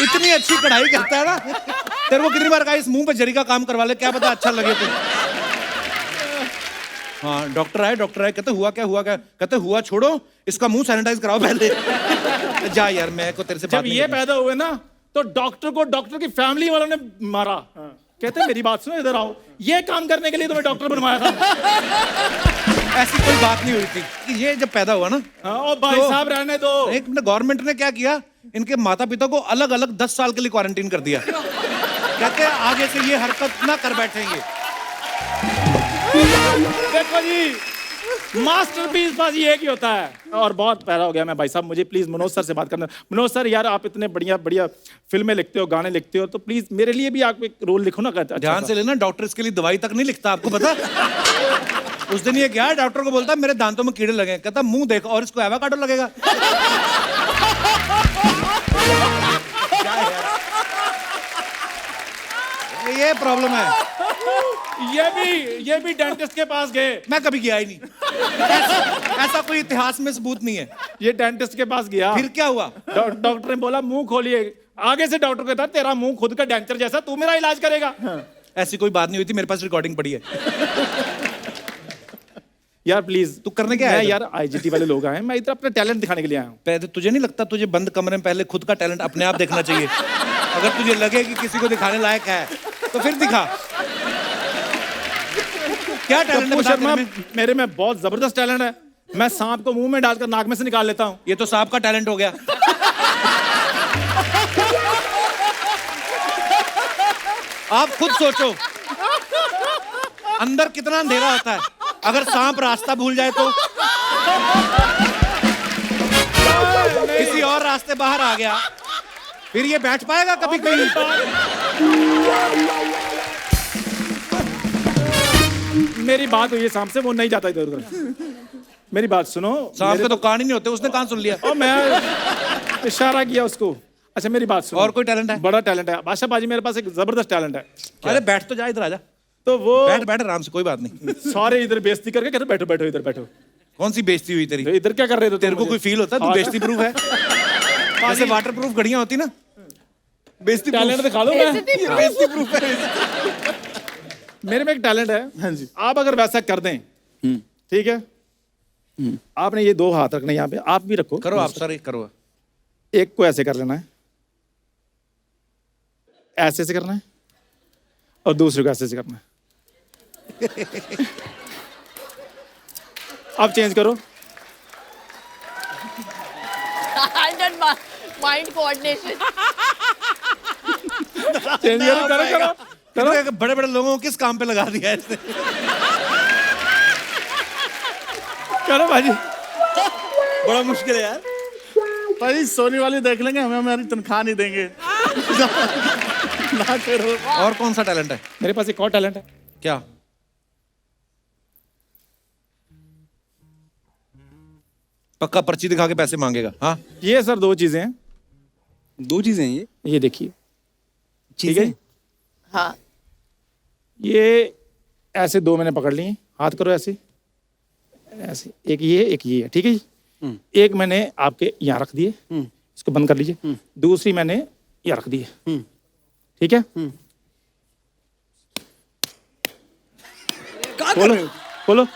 इतनी अच्छी कढ़ाई करता है ना। तेरे को कितनी बार कहा इस मुंह पे जरी का काम करवा ले, क्या पता अच्छा लगे तो। हाँ, डॉक्टर आए कहते हुआ क्या, कहते हुआ छोड़ो, इसका मुंह सैनिटाइज कराओ पहले। जा यार, मैं को तेरे से जब ये पैदा हुए ना, तो डॉक्टर को डॉक्टर की फैमिली वालों ने मारा। कहते मेरी बात सुनो, इधर आओ, ये काम करने के लिए तुम्हें डॉक्टर बनवाया था। ऐसी कोई बात नहीं हुई थी कि ये जब पैदा हुआ ना। ओ भाई तो साहब रहने दो। एक मिनट, गवर्नमेंट ने क्या किया, इनके माता पिता को अलग अलग 10 साल के लिए क्वारंटीन कर दिया। कहते हैं आगे से ये हरकत ना कर बैठेंगे। देखो जी, मास्टरपीस बस ये एक ही होता है। और बहुत प्यारा हो गया मैं भाई साहब, मुझे प्लीज मनोज सर से बात करना। मनोज सर यार, आप इतने बढ़िया बढ़िया फिल्में लिखते हो, गाने लिखते हो, तो प्लीज मेरे लिए भी आप एक रोल लिखो ना। अच्छा ध्यान से लेना, डॉक्टर इसके लिए दवाई तक नहीं लिखता, आपको पता? उस दिन ये गया डॉक्टर को, बोलता मेरे दांतों में कीड़े लगे, कहता मुंह देख और इसको एवोकाडो लगेगा। ये प्रॉब्लम है। ये भी डेंटिस्ट के पास गए। मैं कभी गया ही नहीं। ऐसा कोई इतिहास में सबूत नहीं है। ये डेंटिस्ट के पास गया, फिर क्या हुआ? डॉक्टर ने बोला मुंह खोलिए। आगे से डॉक्टर कहता तेरा मुंह खुद का डेंचर जैसा, तू मेरा इलाज करेगा। ऐसी कोई बात नहीं हुई थी, मेरे पास रिकॉर्डिंग पड़ी है। यार प्लीज, तू करने क्या आया मैं इधर? यार आईजीटी वाले लोग आए, मैं इधर अपना टैलेंट दिखाने के लिए आया हूँ। पहले तुझे नहीं लगता तुझे बंद कमरे में पहले खुद का टैलेंट अपने आप देखना चाहिए? अगर तुझे लगे कि किसी को दिखाने लायक है तो फिर दिखा। क्या टैलेंट है कपूर बता शर्मा, तेरे में? मेरे में बहुत जबरदस्त टैलेंट है। मैं सांप को मुंह में डालकर नाक में से निकाल लेता हूँ। ये तो सांप का टैलेंट हो गया। आप खुद सोचो, अंदर कितना अंधेरा होता है। अगर सांप रास्ता भूल जाए तो किसी और रास्ते बाहर आ गया, फिर ये बैठ पाएगा कभी कहीं? मेरी बात हुई है सांप से, वो नहीं जाता इधर उधर। मेरी बात सुनो। सांप के तो कान ही नहीं होते, उसने कान सुन लिया। और मैं इशारा किया उसको। अच्छा मेरी बात सुनो। और कोई टैलेंट है? बड़ा टैलेंट है बादशाह बाजी, मेरे पास एक जबरदस्त टैलेंट है। अरे बैठ तो जा, इधर आजा। तो वो बैठ बैठ आराम से, कोई बात नहीं। सारे इधर बेइज्जती करके कहते बैठो बैठो इधर बैठो। कौन सी बेइज्जती हुई तेरी? तो इधर क्या कर रहे थे तेरे को कोई फील होता है तू बेइज्जती प्रूफ है? जैसे वाटर प्रूफ घड़ियां होती ना, बेइज्जती टैलेंट दिखा लो। बेइज्जती मैं मेरे में एक टैलेंट है। हाँ जी। आप अगर वैसा कर दें, ठीक है, आपने ये दो हाथ रखने यहाँ पे, आप भी रखो। करो आप सर, एक करो। एक को ऐसे कर लेना है, ऐसे से करना है, और दूसरे को ऐसे से करना है। अब चेंज करो। Mind coordination. चेंज करो करो करो करो। बड़े बड़े लोगों को किस काम पे लगा दिया है इसने? करो भाजी। बड़ा मुश्किल है यार। भाई सोनी वाले देख लेंगे, हमें हमारी तनख्वाह नहीं देंगे। ना करो। और कौन सा टैलेंट है? मेरे पास एक और टैलेंट है। क्या? पक्का पर्ची दिखा के पैसे मांगेगा? हाँ, ये सर दो चीजें हैं। दो चीजें हैं ये देखिए, ठीक है। हाँ ये ऐसे दो मैंने पकड़ लिए, हाथ करो ऐसे ऐसे, एक ये है, ठीक है जी। एक मैंने आपके यहाँ रख दिए, इसको बंद कर लीजिए। दूसरी मैंने यहाँ रख दी है, ठीक है। खोलो खोलो।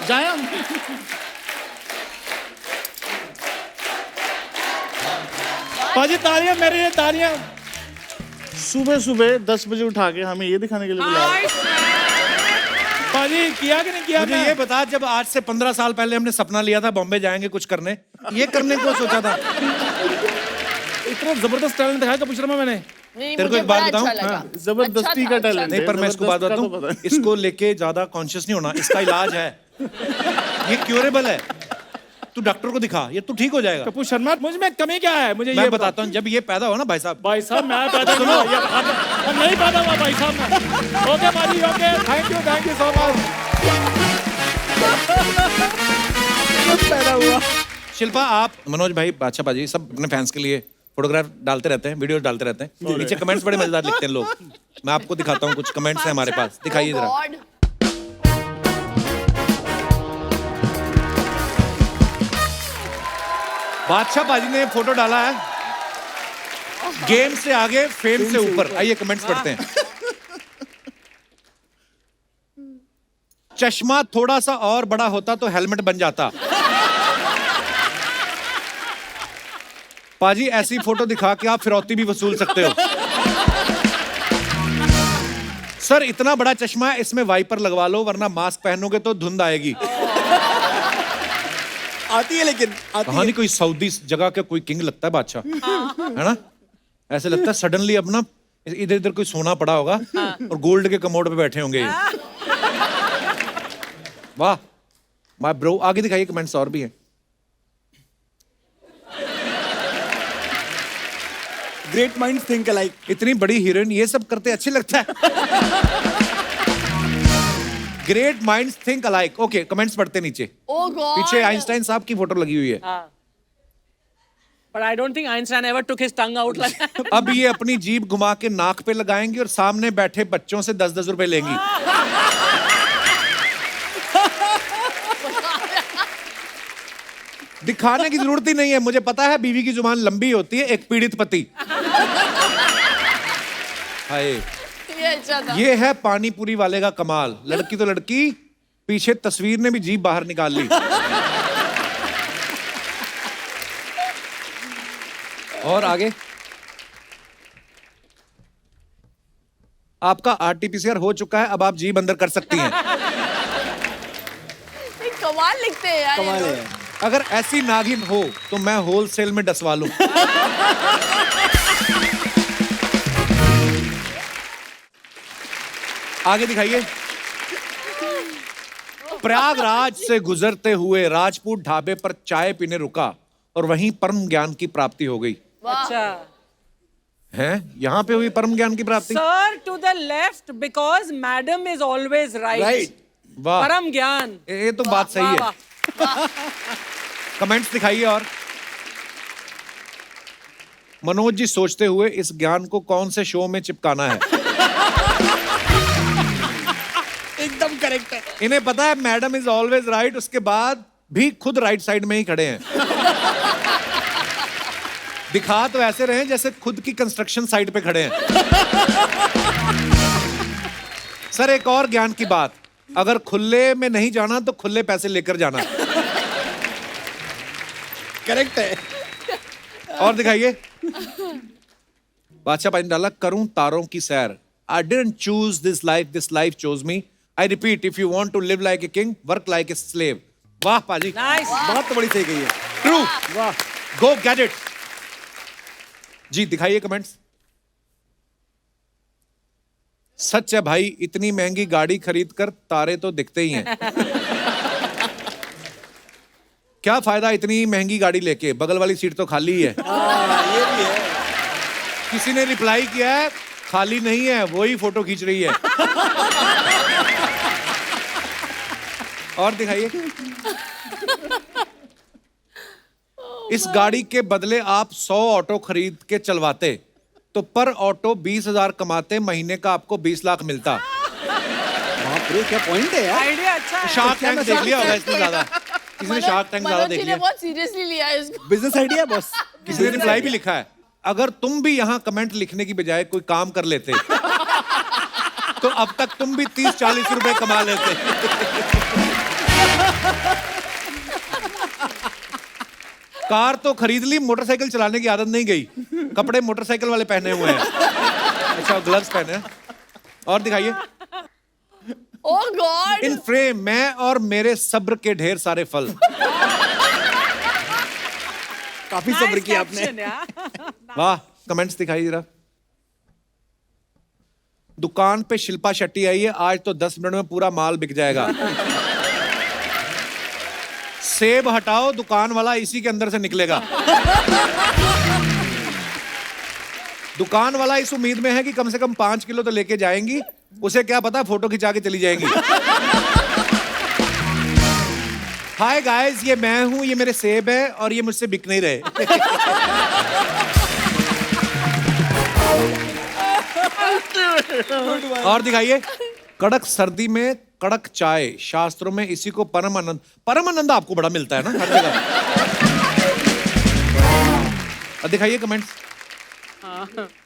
जाए हम। बाजी तालियां मेरे लिए, तालियां। सुबह सुबह 10 बजे उठा के हमें ये दिखाने के लिए बुलाया। बाजी किया कि नहीं किया? मुझे ये बता, जब आज से 15 साल पहले हमने सपना लिया था बॉम्बे जाएंगे कुछ करने, ये करने को सोचा था? इतना जबरदस्त टैलेंट दिखाया कपूर शर्मा मैंने। नहीं, तेरे को मुझे एक बात बड़ा बताऊं? अच्छा लगा। हाँ, जबरदस्ती अच्छा का था, टैलेंट अच्छा नहीं, पर मैं इसको बात जबरदस्त का बताऊं, तो पता है। इसको लेके ज्यादा कॉन्शियस नहीं होना, इसका इलाज है, ये क्योरेबल है। तू डॉक्टर को दिखा, ये तू ठीक हो जाएगा। कपूर शर्मा मुझ में कमी क्या है? मुझे मैं ये बताता हूँ, जब ये पैदा हुआ ना भाई साहब, भाई साहब मैं पैदा नहीं हुआ, ये हम नहीं पैदा हुआ भाई साहब मैं। ओके बाजी, okay, thank you so much. पैदा हुआ। शिल्पा, आप, मनोज भाई, बादशाह बाजी, सब अपने फैंस के लिए फोटोग्राफ डालते रहते हैं, वीडियोस डालते रहते हैं। नीचे कमेंट्स बड़े मजेदार लिखते हैं लोग। मैं आपको दिखाता हूँ, कुछ कमेंट्स हैं हमारे पास, दिखाइए जरा। गॉड। बादशाह बाजी ने फोटो डाला है, गेम से आगे फेम से ऊपर। आइए कमेंट्स पढ़ते हैं। चश्मा थोड़ा सा और बड़ा होता तो हेलमेट बन जाता। पाजी, ऐसी फोटो दिखा के आप फिरौती भी वसूल सकते हो। सर, इतना बड़ा चश्मा है, इसमें वाइपर लगवा लो, वरना मास्क पहनोगे तो धुंध आएगी। आती है, लेकिन आती कहानी कोई सऊदी जगह का कोई किंग लगता है बादशाह, है ना? ऐसे लगता है सडनली अपना इधर इधर कोई सोना पड़ा होगा और गोल्ड के कमोड पे बैठे होंगे ये। वाह माय ब्रो। आगे दिखाइए, कमेंट्स और भी हैं। Great minds think alike. इतनी बड़ी हीरोइन ये सब करते अच्छी लगता है। Great minds think alike. Okay, comments पढ़ते नीचे। Oh God. पीछे आइंस्टाइन साहब की फोटो लगी हुई है। But I don't think Einstein ever took his tongue out like that. अब ये अपनी जीभ घुमा के नाक पे लगाएंगी और सामने बैठे बच्चों से 10-10 रुपए लेंगी। दिखाने की जरूरत ही नहीं है, मुझे पता है बीवी की जुबान लंबी होती है, एक पीड़ित पति। हाय, ये अच्छा था। ये है पानी पूरी वाले का कमाल। लड़की तो लड़की, पीछे तस्वीर ने भी जीभ बाहर निकाल ली। और आगे, आपका आरटीपीसीआर हो चुका है, अब आप जीभ अंदर कर सकती हैं। ये कमाल लिखते हैं यार। कमाल ये है। लोग। अगर ऐसी नागिन हो तो मैं होलसेल में डसवा लूं। आगे दिखाइए। प्रयागराज से गुजरते हुए राजपूत ढाबे पर चाय पीने रुका और वहीं परम ज्ञान की प्राप्ति हो गई। अच्छा। है यहाँ पे हुई परम ज्ञान की प्राप्ति। Sir, to the left because madam is always right. Right. वाह, परम ज्ञान। ये तो बात सही है। वाह, कमेंट्स दिखाइए। और मनोज जी सोचते हुए, इस ज्ञान को कौन से शो में चिपकाना है। एकदम करेक्ट है। इन्हें पता है मैडम इज ऑलवेज राइट, उसके बाद भी खुद राइट साइड में ही खड़े हैं। दिखा तो ऐसे रहे जैसे खुद की कंस्ट्रक्शन साइट पे खड़े हैं। सर, एक और ज्ञान की बात, अगर खुले में नहीं जाना तो खुले पैसे लेकर जाना। करेक्ट है। और दिखाइए। बादशाह पानी डाला, करूं तारों की सैर। I didn't choose this life chose me. I repeat, if you want to live like a king, work like a slave. वाह पाजी, nice. बात तो बड़ी सही कही है। ट्रू। वाह। गो गेट इट। जी दिखाइए कमेंट्स। सच है भाई, इतनी महंगी गाड़ी खरीद कर तारे तो दिखते ही हैं। क्या फायदा इतनी महंगी गाड़ी लेके, बगल वाली सीट तो खाली है। ये भी है। किसी ने रिप्लाई किया है, खाली नहीं है, वही फोटो खींच रही है। और दिखाइए। इस गाड़ी के बदले आप 100 ऑटो खरीद के चलवाते तो पर ऑटो 20,000 कमाते, महीने का आपको 20 लाख मिलता। बाप रे, क्या पॉइंट है यार। आइडिया अच्छा है। शार्क टैंक देख लिया होगा इसमें ज्यादा। किसी ने शार्क टैंक ज्यादा मनोज देख जी ने लिया। बहुत सीरियसली लिया है इसको। Business idea boss. किसी ने रिप्लाई भी लिखा है, अगर तुम भी यहाँ कमेंट लिखने की बजाय कोई काम कर लेते तो अब तक तुम भी 30-40 रुपए कमा लेते। कार तो खरीद ली, मोटरसाइकिल चलाने की आदत नहीं गई। कपड़े मोटरसाइकिल वाले पहने हुए हैं। अच्छा, ग्लव्स पहने हैं। और दिखाइए। ओह गॉड। इन फ्रेम मैं और मेरे सब्र के ढेर सारे फल। काफी सब्र किया आपने। वाह, कमेंट्स दिखाइए जरा। दुकान पे शिल्पा शेट्टी आई है, आज तो 10 मिनट में पूरा माल बिक जाएगा। सेब हटाओ, दुकान वाला इसी के अंदर से निकलेगा। दुकान वाला इस उम्मीद में है कि कम से कम 5 किलो तो लेके जाएंगी, उसे क्या पता फोटो खिंचा के चली जाएंगी। हाय गाइस, ये मैं हूं, ये मेरे सेब है और ये मुझसे बिक नहीं रहे। और दिखाइए। कड़क सर्दी में कड़क चाय, शास्त्रों में इसी को परम आनंद। परम आनंद आपको बड़ा मिलता है ना हर जगह। और दिखाइए कमेंट्स।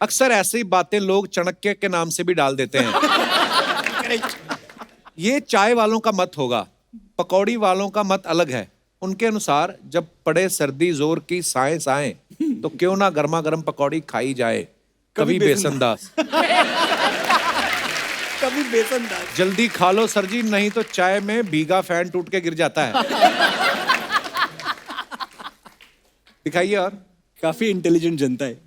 अक्सर ऐसी बातें लोग चाणक्य के नाम से भी डाल देते हैं। ये चाय वालों का मत होगा, पकौड़ी वालों का मत अलग है। उनके अनुसार जब पड़े सर्दी जोर की साएं साएं तो क्यों ना गर्मा गर्म पकौड़ी खाई जाए। कभी बेसनदास। कभी बेसनदास। जल्दी खा लो सर जी, नहीं तो चाय में भीगा फैन टूट के गिर जाता है। दिखाइए। और काफी इंटेलिजेंट जनता है।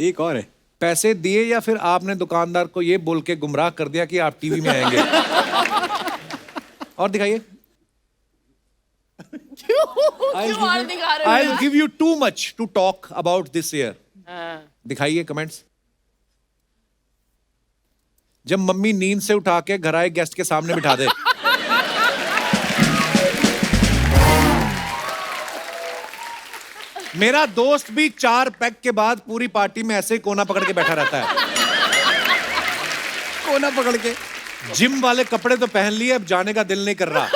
एक और है। पैसे दिए या फिर आपने दुकानदार को ये बोल के गुमराह कर दिया कि आप टीवी में आएंगे? और दिखाइए। क्यों और दिखा रहे हो I'll यार? give you too much to talk about this year. हाँ। दिखाइए कमेंट्स। जब मम्मी नींद से उठा के घर आए गेस्ट के सामने बिठा दे। मेरा दोस्त भी 4 पैक के बाद पूरी पार्टी में ऐसे ही कोना पकड़ के बैठा रहता है। कोना पकड़ के। जिम वाले कपड़े तो पहन लिए, अब जाने का दिल नहीं कर रहा।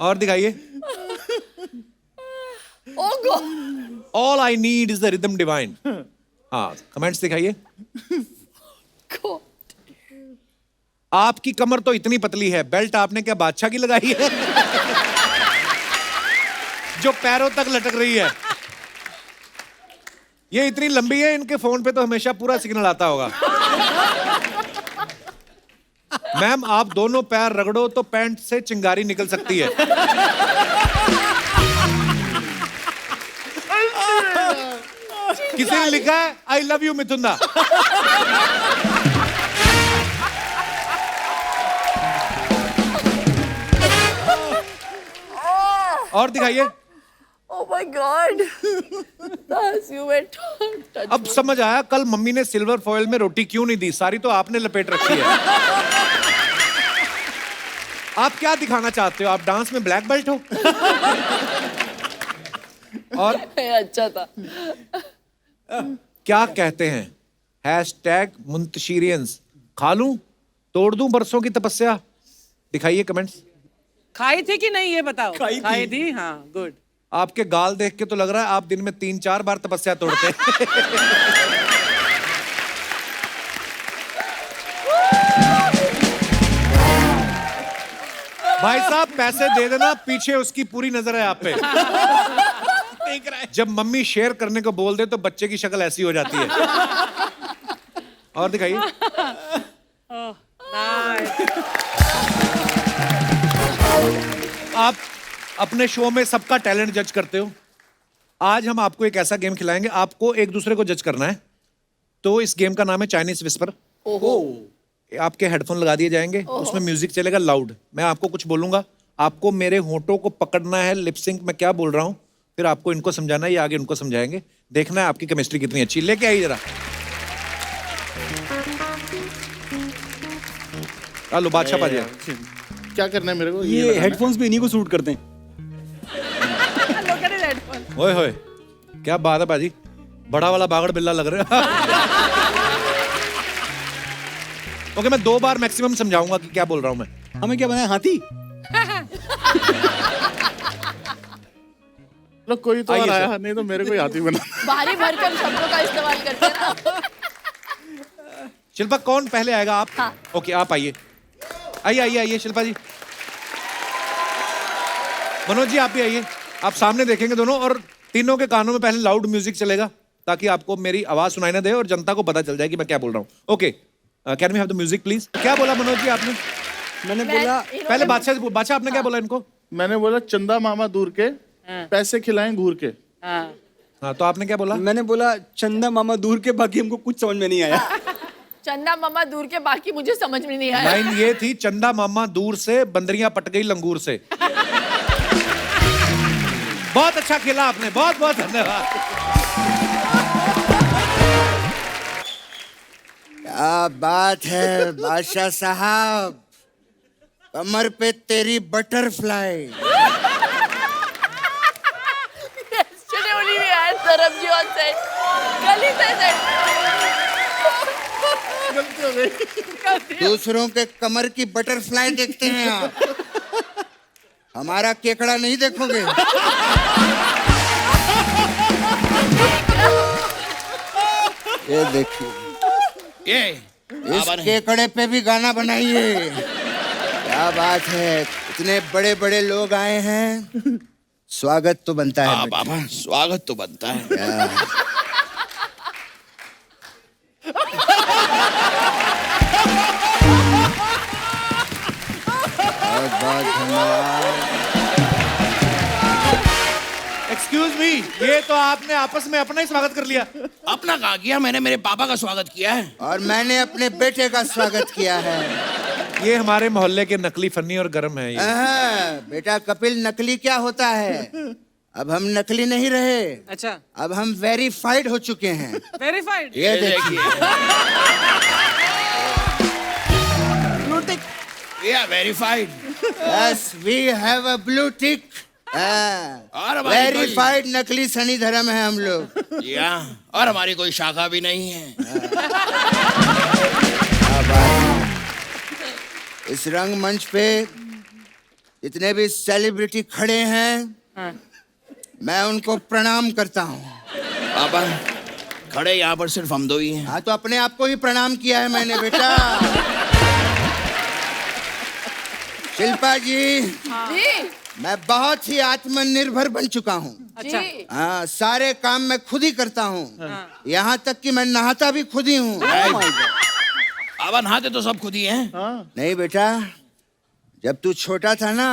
और दिखाइए। Oh God. All I need is the rhythm divine. हाँ, कमेंट्स दिखाइए। God. आपकी कमर तो इतनी पतली है, बेल्ट आपने क्या बादशाह की लगाई है? जो पैरों तक लटक रही है। ये इतनी लंबी है, इनके फोन पे तो हमेशा पूरा सिग्नल आता होगा। मैम, आप दोनों पैर रगड़ो तो पैंट से चिंगारी निकल सकती है। किसी ने लिखा है आई लव यू मिथुंदा। और दिखाइए। Oh my God. That's you were touch. अब समझ आया कल मम्मी ने सिल्वर फॉइल में रोटी क्यों नहीं दी, सारी तो आपने लपेट रखी है। आप क्या दिखाना चाहते हो? आप डांस में ब्लैक बेल्ट हो? और अच्छा था। क्या कहते हैं? हैशटैग मुंतशिरियंस। खा लूं, तोड़ दूं बरसों की तपस्या? दिखाइए कमेंट्स। खाई थी कि नहीं ये बताओ। खाई थी। हाँ, गुड। आपके गाल देख के तो लग रहा है आप दिन में 3-4 बार तपस्या तोड़ते हैं। भाई साहब, पैसे दे देना, पीछे उसकी पूरी नजर है आप पे। जब मम्मी शेयर करने को बोल दे तो बच्चे की शक्ल ऐसी हो जाती है। और दिखाइए। आप अपने शो में सबका टैलेंट जज करते हो। आज हम आपको एक ऐसा गेम खिलाएंगे, आपको एक दूसरे को जज करना है। तो इस गेम का नाम है चाइनीज विस्पर। आपके हेडफोन लगा दिए जाएंगे, उसमें म्यूजिक चलेगा लाउड। मैं आपको कुछ बोलूंगा, आपको मेरे होंठों को पकड़ना है, लिपसिंक मैं क्या बोल रहा हूं, फिर आपको इनको समझाना है, ये आगे उनको समझाएंगे। देखना है आपकी केमिस्ट्री कितनी अच्छी। लेके आइए जरा। लो बादशाह पाजी। क्या करना है मेरे को? ये लगाना है। हेडफोन्स भी इन्हीं को सूट करते हैं। Look at his headphone. ओए होए, क्या बात है बाजी, बड़ा वाला बागड़ बिल्ला लग रहा है। ओके, मैं 2 बार मैक्सिमम समझाऊंगा कि क्या बोल रहा हूं मैं। हमें क्या बनाया, हाथी? लो कोई तो आइए और आया, सर। नहीं तो मेरे को याद ही बना। भारी भरकम शब्दों का इस्तेमाल करते हैं ना। शिल्पा, कौन पहले आएगा? आप? हाँ। ओके, आप आइए। आइए आइए आइए शिल्पा जी। मनोज जी, आप भी आइए। आप सामने देखेंगे दोनों, और तीनों के कानों में पहले लाउड म्यूजिक चलेगा ताकि आपको मेरी आवाज सुनाई ना दे और जनता को पता चल जाए कि मैं क्या बोल रहा हूँ। Okay, can we have the music please? क्या बोला मनोज जी आपने? मैंने बोला पहले बादशाह आपने क्या बोला इनको? मैंने बोला चंदा मामा दूर के, पैसे खिलाएं घूर के। हाँ। हाँ, तो आपने क्या बोला? मैंने बोला चंदा मामा दूर के, बाकी हमको कुछ समझ में नहीं आया। चंदा मामा दूर के, बाकी मुझे समझ में नहीं आया। लाइन ये थी, चंदा मामा दूर से, बंदरियां पट गई लंगूर से। बहुत अच्छा खेला आपने, बहुत बहुत धन्यवाद। क्या बात है बादशाह साहब, कमर पे तेरी butterfly. Yesterday only we had Sarabji on set. कल ही था set. दूसरों के कमर की बटरफ्लाई देखते हैं आप, हमारा केकड़ा नहीं देखोगे। ये देखिए, इस केकड़े पे भी गाना बनाइए। क्या बात है, इतने बड़े बड़े लोग आए हैं, स्वागत तो बनता है। बाबा, स्वागत तो बनता है। बहुत बहुत धन्यवाद। एक्सक्यूज मी, ये तो आपने आपस में अपना ही स्वागत कर लिया। अपना कहा किया मैंने, मेरे पापा का स्वागत किया है। और मैंने अपने बेटे का स्वागत किया है। ये हमारे मोहल्ले के नकली फन्नी और गरम है ये। बेटा कपिल, नकली क्या होता है? अब हम नकली नहीं रहे, अच्छा, अब हम वेरीफाइड हो चुके हैं। वेरीफाइड। ये देखिए, verified. Yes we have a blue tick. और हमारी वेरीफाइड नकली सनी धर्म है हम लोग। और हमारी कोई शाखा भी नहीं है। इस रंगमंच पे जितने भी सेलिब्रिटी खड़े हैं, मैं उनको प्रणाम करता हूँ। पापा खड़े यहाँ पर सिर्फ हम दो ही हैं। हाँ, तो अपने आप को ही प्रणाम किया है मैंने बेटा। शिल्पा जी, जी मैं बहुत ही आत्मनिर्भर बन चुका हूँ। अच्छा, जी हाँ, सारे काम मैं खुद ही करता हूँ। यहाँ तक कि मैं नहाता भी खुद ही हूँ। पापा नहाते तो सब खुद ही हैं। नहीं बेटा, जब तू छोटा था ना,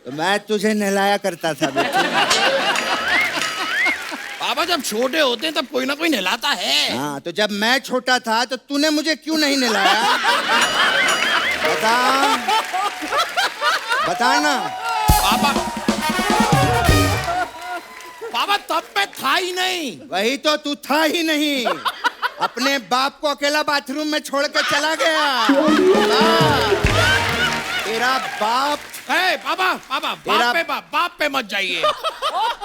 तो मैं तुझे नहलाया करता था बेटा। पापा जब छोटे होते हैं तब कोई ना कोई नहलाता है। हाँ, तो जब मैं छोटा था तो तूने मुझे क्यों नहीं नहलाया? बता, बता ना। पापा तब मैं था ही नहीं। वही तो, तू था ही नहीं। अपने बाप को अकेला बाथरूम में छोड़ के चला गया। तेरा बाप। पापा पापा बाप पे मत जाइए।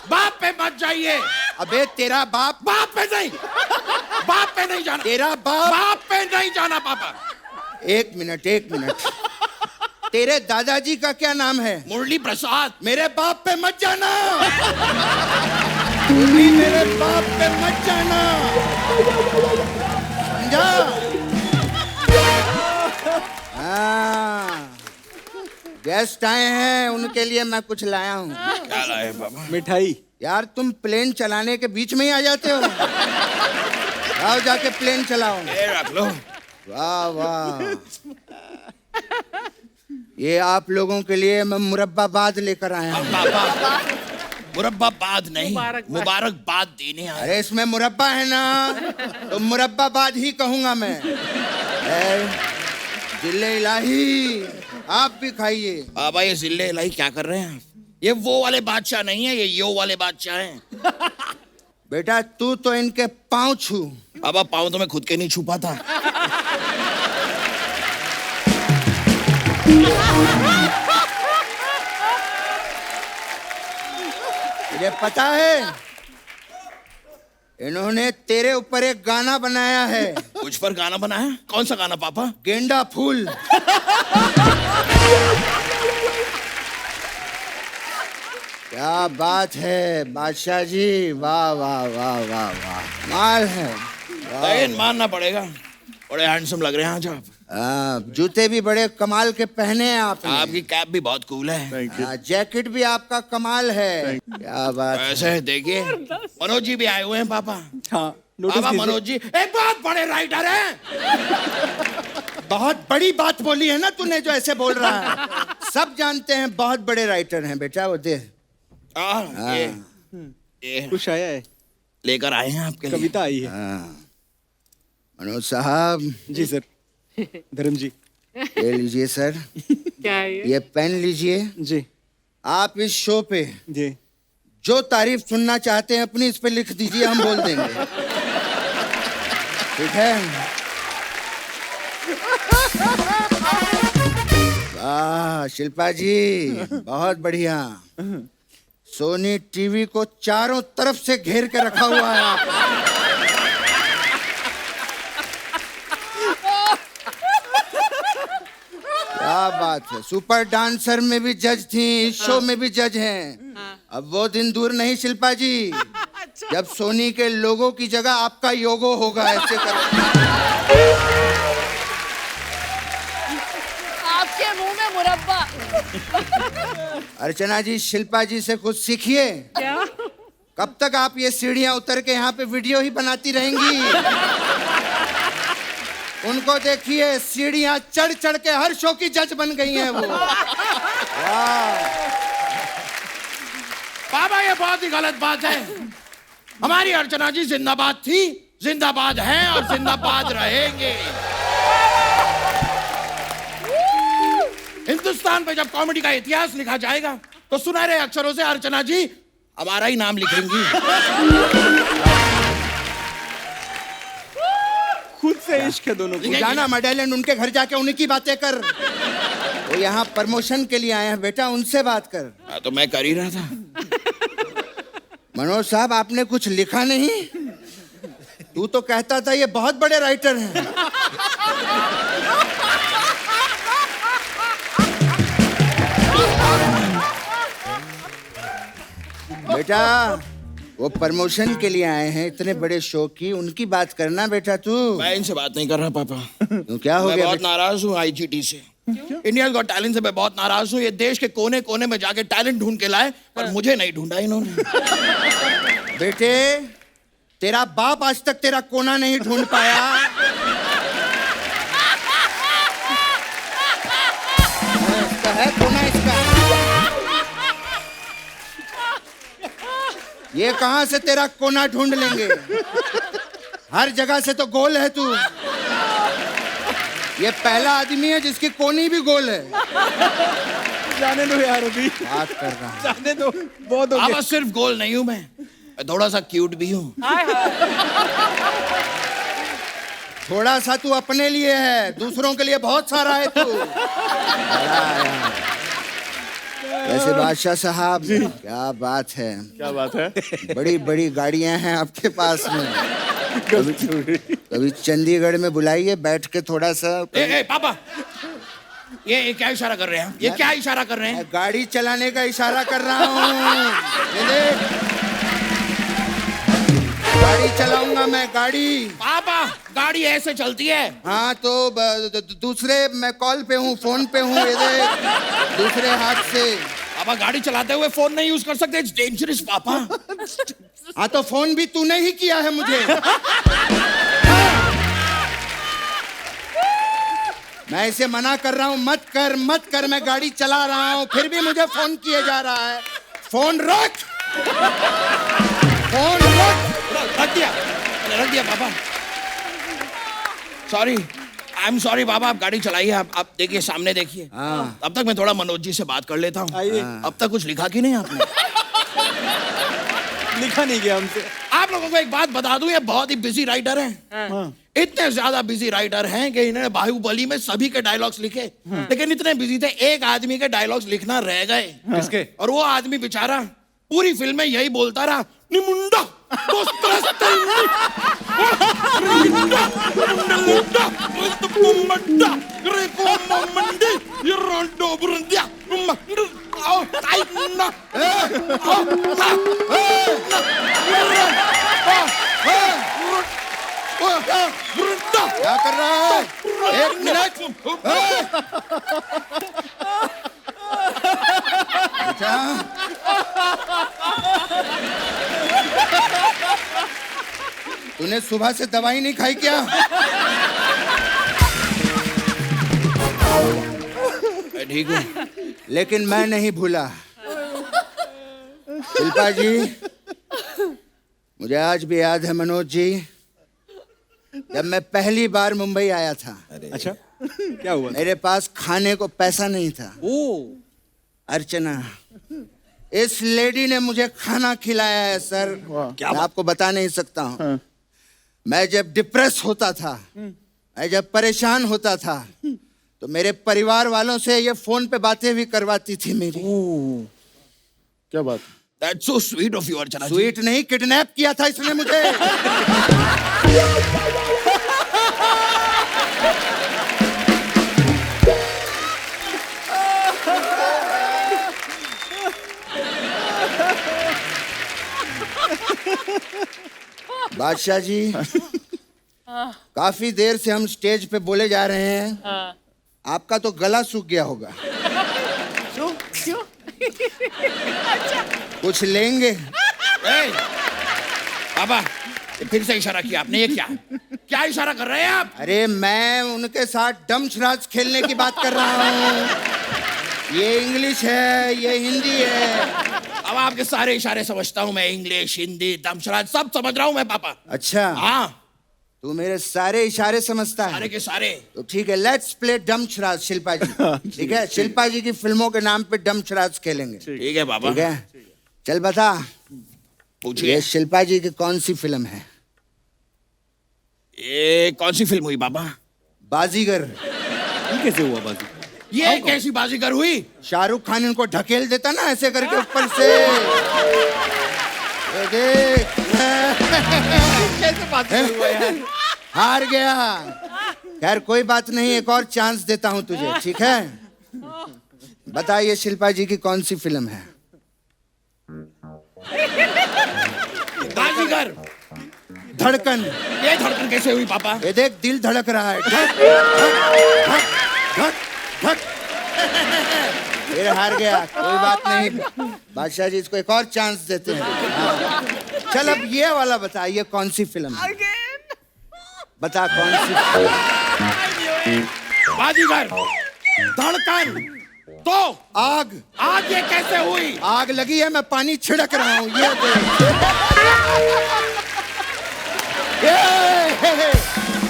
बाप पे मत जाइए। अबे तेरा बाप। बाप पे नहीं जाना। तेरा बाप। बाप पे नहीं जाना पापा। एक मिनट, एक मिनट। तेरे दादाजी का क्या नाम है? मुरली प्रसाद। मेरे बाप पे मत जाना। तू भी मेरे बाप पे मत जाना, समझा? हाँ, गेस्ट आए हैं, उनके लिए मैं कुछ लाया हूँ। क्या लाए पापा? मिठाई। यार तुम प्लेन चलाने के बीच में ही आ जाते हो। आओ जाके प्लेन चलाओ। ये रख लो। वाह वाह, ये आप लोगों के लिए मैं मुरब्बाबाद लेकर आया हूँ। पापा मुरब्बाबाद नहीं, मुबारकबाद देने आए। अरे इसमें मुरब्बा है ना, तो मुरब्बाबाद ही कहूंगा मैं। जिले इलाही, आप भी खाइए। पापा ये जिले इलाही क्या कर रहे हैं? ये वो वाले बादशाह नहीं है, ये यो वाले बादशाह हैं। बेटा तू तो इनके पाँव छू। पापा पाँव तो मैं खुद के नहीं छुपा था। मुझे पता है, इन्होंने तेरे ऊपर एक गाना बनाया है। मुझ पर गाना बनाया? कौन सा गाना पापा? गेंदा फूल। क्या बात है बादशाह जी, वाह वाह वाह वाह वाह, माल है। मानना पड़ेगा, बड़े हैंडसम लग रहे हैं आज आप। जूते भी बड़े कमाल के पहने हैं आपने। आपकी कैप भी बहुत कूल है। जैकेट भी आपका कमाल है। क्या बात है। ऐसे देखिए मनोज जी भी आए हुए हैं पापा। हाँ, पापा मनोज जी एक बहुत बड़े राइटर हैं। बहुत बड़ी बात बोली है ना तूने जो ऐसे बोल रहा है। सब जानते हैं बहुत बड़े राइटर हैं बेटा, वो दे। ये कुछ आया है, लेकर आए हैं आपके लिए। कविता आई है। मनोज साहब। जी सर। धर्म जी। ले लीजिए सर। क्या है ये पेन लीजिए। जी। आप इस शो पे जी। जो तारीफ सुनना चाहते हैं अपनी इस पे लिख दीजिए, हम बोल देंगे। ठीक है? वाह शिल्पा जी, बहुत बढ़िया। सोनी टीवी को चारों तरफ से घेर के रखा हुआ है आप। क्या बात है। सुपर डांसर में भी जज थी, इस शो में भी जज हैं। अब वो दिन दूर नहीं शिल्पा जी, जब सोनी के लोगों की जगह आपका योगो होगा। ऐसे कर आपके मुंह में मुरब्बा। अर्चना जी, शिल्पा जी से कुछ सीखिए। क्या? कब तक आप ये सीढ़ियां उतर के यहाँ पे वीडियो ही बनाती रहेंगी? उनको देखिए, सीढ़ियां चढ़ चढ़ के हर शो की जज बन गई हैं वो। वाह। बाबा ये बहुत ही गलत बात है। हमारी अर्चना जी जिंदाबाद थी, जिंदाबाद हैं और जिंदाबाद रहेंगे। हिंदुस्तान पे जब कॉमेडी का इतिहास लिखा जाएगा तो सुनहरे अक्षरों से अर्चना जी हमारा ही नाम लिखेंगी। खुद से इश्क है दोनों को। जाना मेडेलियन, उनके घर जाके उन्हीं की बातें कर। वो यहाँ प्रमोशन के लिए आए हैं बेटा, उनसे बात कर। तो मैं कर ही रहा था। मनोज साहब, आपने कुछ लिखा नहीं? तू तो कहता था ये बहुत बड़े राइटर हैं। बेटा, वो प्रमोशन के लिए आए हैं इतने बड़े शो की, उनकी बात करना बेटा तू। मैं इनसे बात नहीं कर रहा पापा। तो क्या हो मैं गया बहुत बेटा? नाराज हूँ आईजीटी से। इंडिया गॉट टैलेंट से मैं बहुत नाराज हूँ। ये देश के कोने कोने में जाके टैलेंट ढूंढ के लाए, पर मुझे नहीं ढूंढा इन्होंने। बेटे, तेरा बाप आज तक तेरा कोना नहीं ढूंढ पाया। इसका है कोना, इसका। ये कहां से तेरा कोना ढूंढ लेंगे? हर जगह से तो गोल है तू। ये पहला आदमी है जिसकी कोनी भी गोल है। जाने दो यार, अभी बात कर रहा हूं। जाने दो, बहुत हो गया। पापा सिर्फ गोल नहीं हूँ मैं थोड़ा सा क्यूट भी हूँ। थोड़ा सा तू अपने लिए है, दूसरों के लिए बहुत सारा है तू। वैसे बादशाह साहब, क्या बात है, क्या बात है? बड़ी बड़ी गाड़ियां हैं आपके पास में। कभी चंडीगढ़ में बुलाइए, बैठ के थोड़ा सा। पापा, ये क्या इशारा कर रहे हैं? ये क्या इशारा कर रहे हैं? गाड़ी चलाने का इशारा कर रहा हूँ। ये देख, गाड़ी चलाऊंगा मैं, गाड़ी। पापा, गाड़ी ऐसे चलती है? हाँ तो दूसरे, मैं कॉल पे हूँ, फोन पे हूँ, ये देख, दूसरे हाथ से। पापा, गाड़ी चलाते हुए फोन नहीं यूज कर सकते, इट्स डेंजरस पापा। हाँ तो फोन भी तूने ही किया है मुझे। मैं इसे मना कर रहा हूँ, मत कर मत कर, मैं गाड़ी चला रहा हूँ, फिर भी मुझे फोन किए जा रहा है। फोन रख, फोन रख। रख दिया पापा। सॉरी, आई एम सॉरी पापा। आप गाड़ी चलाइए, आप देखिए, सामने देखिए। अब तक मैं थोड़ा मनोज जी से बात कर लेता हूँ। अब तक कुछ लिखा कि नहीं आपने? लिखा नहीं गया हमसे। आप लोगों को एक बात बता दूं, ये बहुत ही बिजी राइटर हैं। इतने ज्यादा बिजी राइटर हैं कि इन्होंने बाहुबली में सभी के डायलॉग्स लिखे, लेकिन इतने बिजी थे एक आदमी के डायलॉग्स लिखना रह गए। किसके? और वो आदमी बेचारा पूरी फिल्म में यही बोलता रहा, निमुंडा क्या कर रहा है? एक मिनट। तूने सुबह से दवाई नहीं खाई क्या? मैं ठीक हूँ, लेकिन मैं नहीं भूला। शिल्पा जी, मुझे आज भी याद है मनोज जी, जब मैं पहली बार मुंबई आया था। अच्छा, क्या हुआ? मेरे पास खाने को पैसा नहीं था। अर्चना, इस लेडी ने मुझे खाना खिलाया है सर। क्या मैं आपको बता नहीं सकता हूँ। मैं जब डिप्रेस होता था, मैं जब परेशान होता था, तो मेरे परिवार वालों से ये फोन पे बातें भी करवाती थी मेरी। क्या बात? That's so sweet of you, Archana ji. Sweet नहीं, किडनैप किया था इसने मुझे। बादशाह जी, काफी देर से हम स्टेज पे बोले जा रहे हैं। आपका तो गला सूख गया होगा। क्यों? कुछ लेंगे? पापा, फिर से इशारा किया आपने, ये क्या इशारा कर रहे हैं आप? अरे मैं उनके साथ डमशराज खेलने की बात कर रहा हूँ। ये इंग्लिश है, ये हिंदी है। अब आपके सारे इशारे समझता हूँ मैं, इंग्लिश, हिंदी, दमशराज सब समझ रहा हूँ मैं पापा। अच्छा, हाँ, तू मेरे सारे इशारे समझता सारे है। के सारे। तो ठीक है, लेट्स प्ले डमशराज शिल्पा जी। ठीक है, शिल्पा जी की फिल्मों के नाम पे डमशराज खेलेंगे। ठीक है पापा। ठीक है, चल बता, पूछिए। ये शिल्पा जी की कौन सी फिल्म है? ये कौन सी फिल्म हुई पापा? बाजीगर। ये कैसे हुआ बाजी? ये कैसी बाजीगर हुई? शाहरुख खान इनको ढकेल देता ना ऐसे करके ऊपर से। ये देख। कैसे बाजीगर हुआ यार? हार गया। खैर कोई बात नहीं, एक और चांस देता हूं तुझे, ठीक है? बताइए शिल्पा जी की कौन सी फिल्म है? बाजीगर। धड़कन। ये धड़कन कैसे हुई पापा? ये देख, दिल धड़क रहा है। धक, धक, धक, धक। फिर हार गया, कोई बात नहीं। बादशाह जी इसको एक और चांस देते हैं। हाँ। चल अब ये वाला बता, ये कौन सी फिल्म है? बता कौन सी फिल्म? बाजीगर, धड़कन, तो आग। आग ये कैसे हुई? आग लगी है, मैं पानी छिड़क रहा हूँ, ये देख।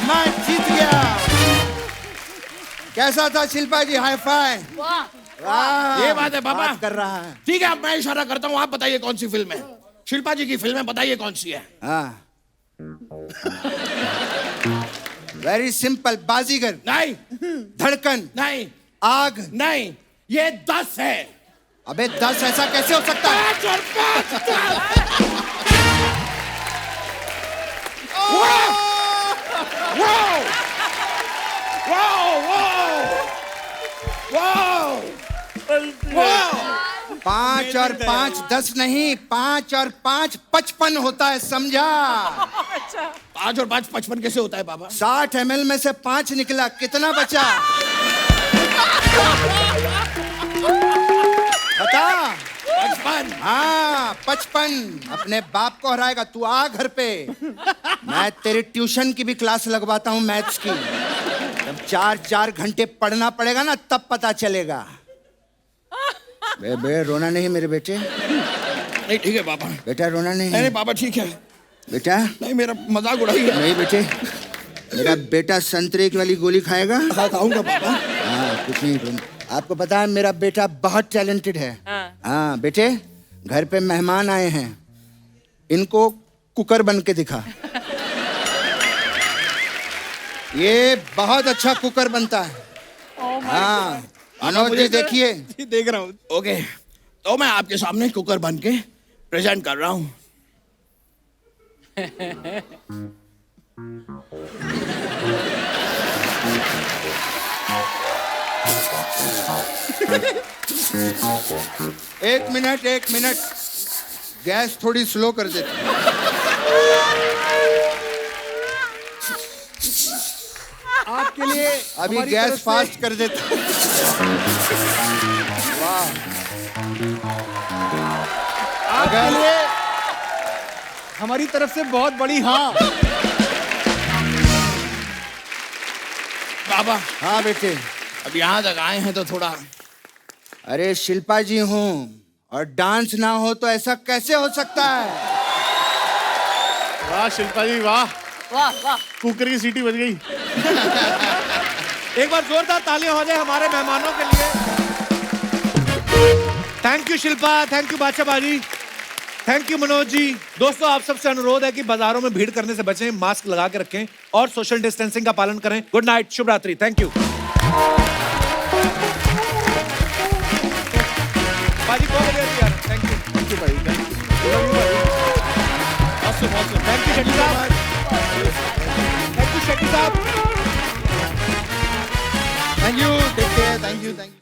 मैं जीत गया। कैसा था शिल्पा जी? Hi fi. वाह, ये बात है पापा। बात कर रहा है। ठीक है, अब मैं इशारा करता हूँ, आप बताइए कौन सी फिल्म है? शिल्पा जी की फिल्म है, बताइए कौन सी है? हाँ, वेरी सिंपल। बाजीगर नहीं, धड़कन नहीं, आग नहीं, ये 10 है। अबे 10 ऐसा कैसे हो सकता है? 5 और 5 वाह! वाह! वाह! वाह! 5 और 5 10 नहीं, 5 और 5 55 होता है, समझा? 5 और 5 55 कैसे होता है पापा? 60 ml में से 5 निकला, कितना बचा? बता। 55। हाँ 55। अपने बाप को हराएगा तू, आ घर पे। मैं तेरी ट्यूशन की भी क्लास लगवाता हूँ, मैथ्स की। जब 4-4 घंटे पढ़ना पड़ेगा ना, तब पता चलेगा। बे रोना नहीं मेरे बेटे। नहीं ठीक है पापा। बेटा रोना नहीं। नहीं पापा ठीक है। बेटा नहीं, मेरा मजाक उड़ाइए। नहीं बेटे, मेरा बेटा संतरे की वाली गोली खाएगा। खाऊंगा पापा। हाँ कुछ नहीं रोना। आपको पता है मेरा बेटा बहुत टैलेंटेड है। हाँ बेटे, घर पे मेहमान आए हैं, इनको कुकर बन के दिखा। ये बहुत अच्छा कुकर बनता है। हाँ मनोज जी देखिए। देख रहा हूँ। ओके, तो मैं आपके सामने कुकर बन के प्रेजेंट कर रहा हूँ। एक मिनट, गैस थोड़ी स्लो कर देती। आपके लिए अभी हमारी गैस तरफ से- फास्ट कर देती। वाह, आपके लिए हमारी तरफ से बहुत बड़ी हाँ। पापा हाँ बेटे। अब यहाँ तक आए हैं तो थोड़ा। अरे शिल्पा जी हूँ और डांस ना हो तो ऐसा कैसे हो सकता है? वाह शिल्पा जी वाह, वाह वाह। कुकर की सीटी बज गई। एक बार जोरदार तालियां हो जाए हमारे मेहमानों के लिए। Thank you Shilpa, thank you बादशाह बाजी, थैंक यू मनोज जी। दोस्तों आप सबसे अनुरोध है कि बाजारों में भीड़ करने से बचें, मास्क लगा के रखें और सोशल डिस्टेंसिंग का पालन करें। गुड नाइट, शुभ रात्रि, थैंक यू। बाजी बहुत बढ़िया थी यार, थैंक यू भाई, थैंक यू शेट्टी साहब, थैंक यू शेट्टी साहब, thank you, take care, thank you.